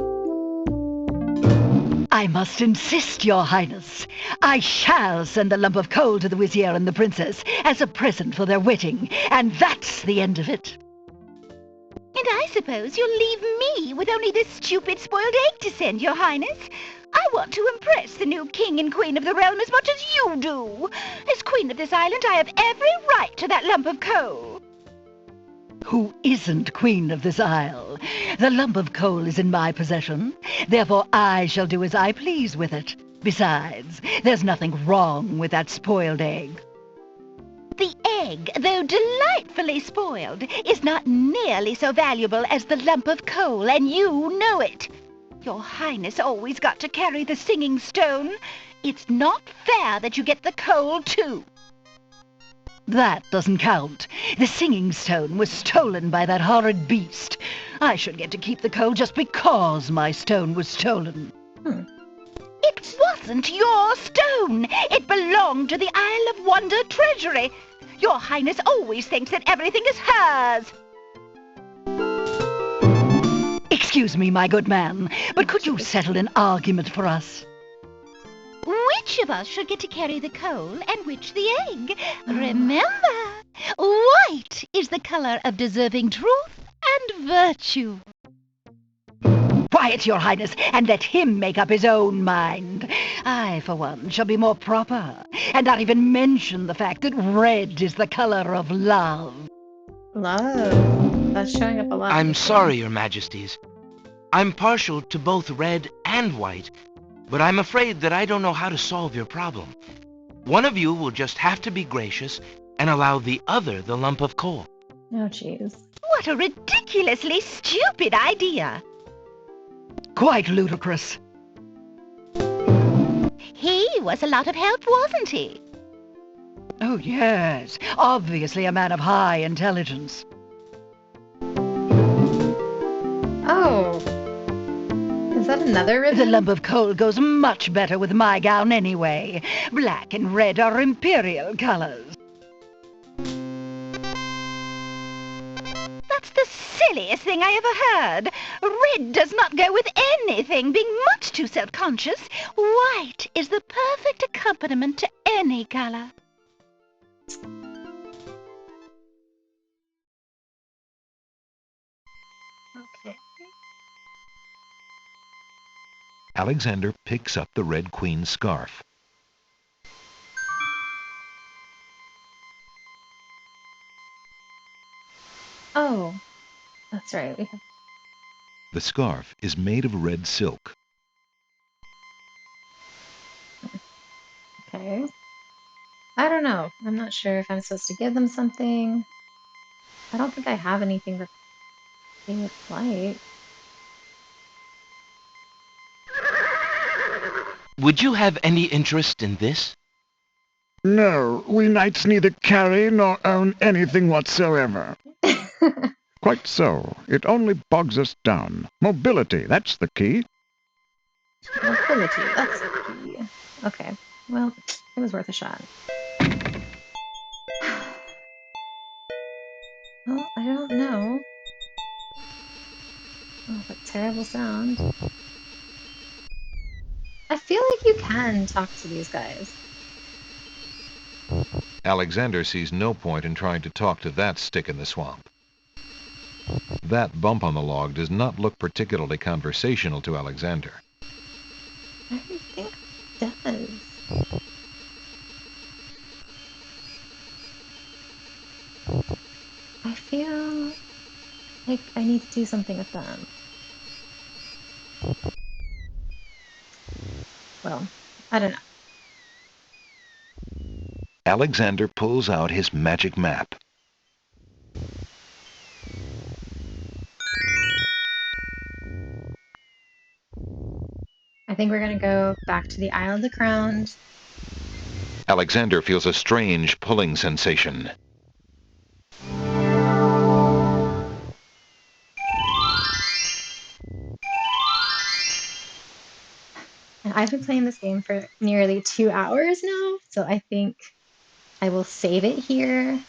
S15: I must insist, Your Highness. I shall send a lump of coal to the Vizier and the Princess as a present for their wedding, and that's the end of it.
S3: And I suppose you'll leave me with only this stupid spoiled egg to send, Your Highness. I want to impress the new king and queen of the realm as much as you do. As queen of this island, I have every right to that lump of coal.
S15: Who isn't queen of this isle? The lump of coal is in my possession. Therefore I shall do as I please with it. Besides, there's nothing wrong with that spoiled egg.
S3: The egg, though delightfully spoiled, is not nearly so valuable as the lump of coal, and you know it. Your Highness always got to carry the singing stone. It's not fair that you get the coal, too.
S15: That doesn't count. The singing stone was stolen by that horrid beast. I should get to keep the coal just because my stone was stolen.
S3: It wasn't your stone. It belonged to the Isle of Wonder treasury. Your Highness always thinks that everything is hers.
S15: Excuse me, my good man, but could you settle an argument for us?
S3: Which of us should get to carry the coal and which the egg? Remember, white is the color of deserving truth and virtue.
S15: Quiet, Your Highness, and let him make up his own mind. I, for one, shall be more proper, and not even mention the fact that red is the color of love.
S1: Love. That's showing up a lot.
S4: I'm sorry, Your Majesties. I'm partial to both red and white, but I'm afraid that I don't know how to solve your problem. One of you will just have to be gracious and allow the other the lump of coal.
S1: Oh, jeez.
S3: What a ridiculously stupid idea.
S15: Quite ludicrous.
S3: He was a lot of help, wasn't he?
S15: Oh, yes. Obviously a man of high intelligence.
S1: Oh. Is that another ribbon?
S15: The lump of coal goes much better with my gown anyway. Black and red are imperial colors.
S3: That's the silliest thing I ever heard. Red does not go with anything, being much too self-conscious. White is the perfect accompaniment to any color.
S1: Okay.
S2: Alexander picks up the Red Queen's scarf.
S1: Oh, that's right. We have.
S2: The scarf is made of red silk.
S1: Okay. I don't know. I'm not sure if I'm supposed to give them something. I don't think I have anything for being with flight.
S4: Would you have any interest in this?
S6: No, we knights neither carry nor own anything whatsoever. Quite so. It only bogs us down. Mobility, that's the key.
S1: Mobility, that's the key. Okay, well, it was worth a shot. Oh, I don't know. Oh, that terrible sound. I feel like you can talk to these guys.
S2: Alexander sees no point in trying to talk to that stick in the swamp. That bump on the log does not look particularly conversational to Alexander.
S1: I think it does. I feel like I need to do something with them. Well, I don't know.
S2: Alexander pulls out his magic map.
S1: I think we're gonna go back to the Isle of the Crowned.
S2: Alexander feels a strange pulling sensation.
S1: And I've been playing this game for nearly 2 hours now, so I think I will save it here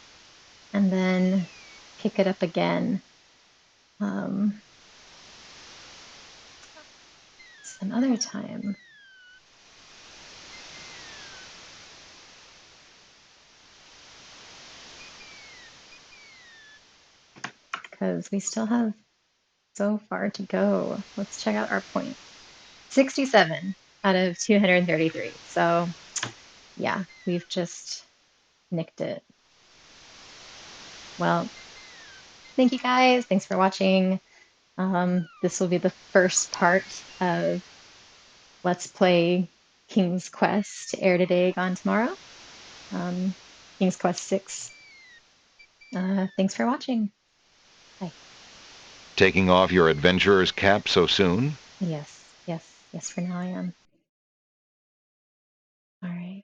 S1: and then pick it up again some other time. Because we still have so far to go. Let's check out our points. 67 out of 233. So yeah, we've just nicked it. Well, thank you guys. Thanks for watching. This will be the first part of Let's Play King's Quest, air today, gone tomorrow. King's Quest 6. Thanks for watching. Bye.
S2: Taking off your adventurer's cap so soon?
S1: Yes, yes, yes, for now I am. All right.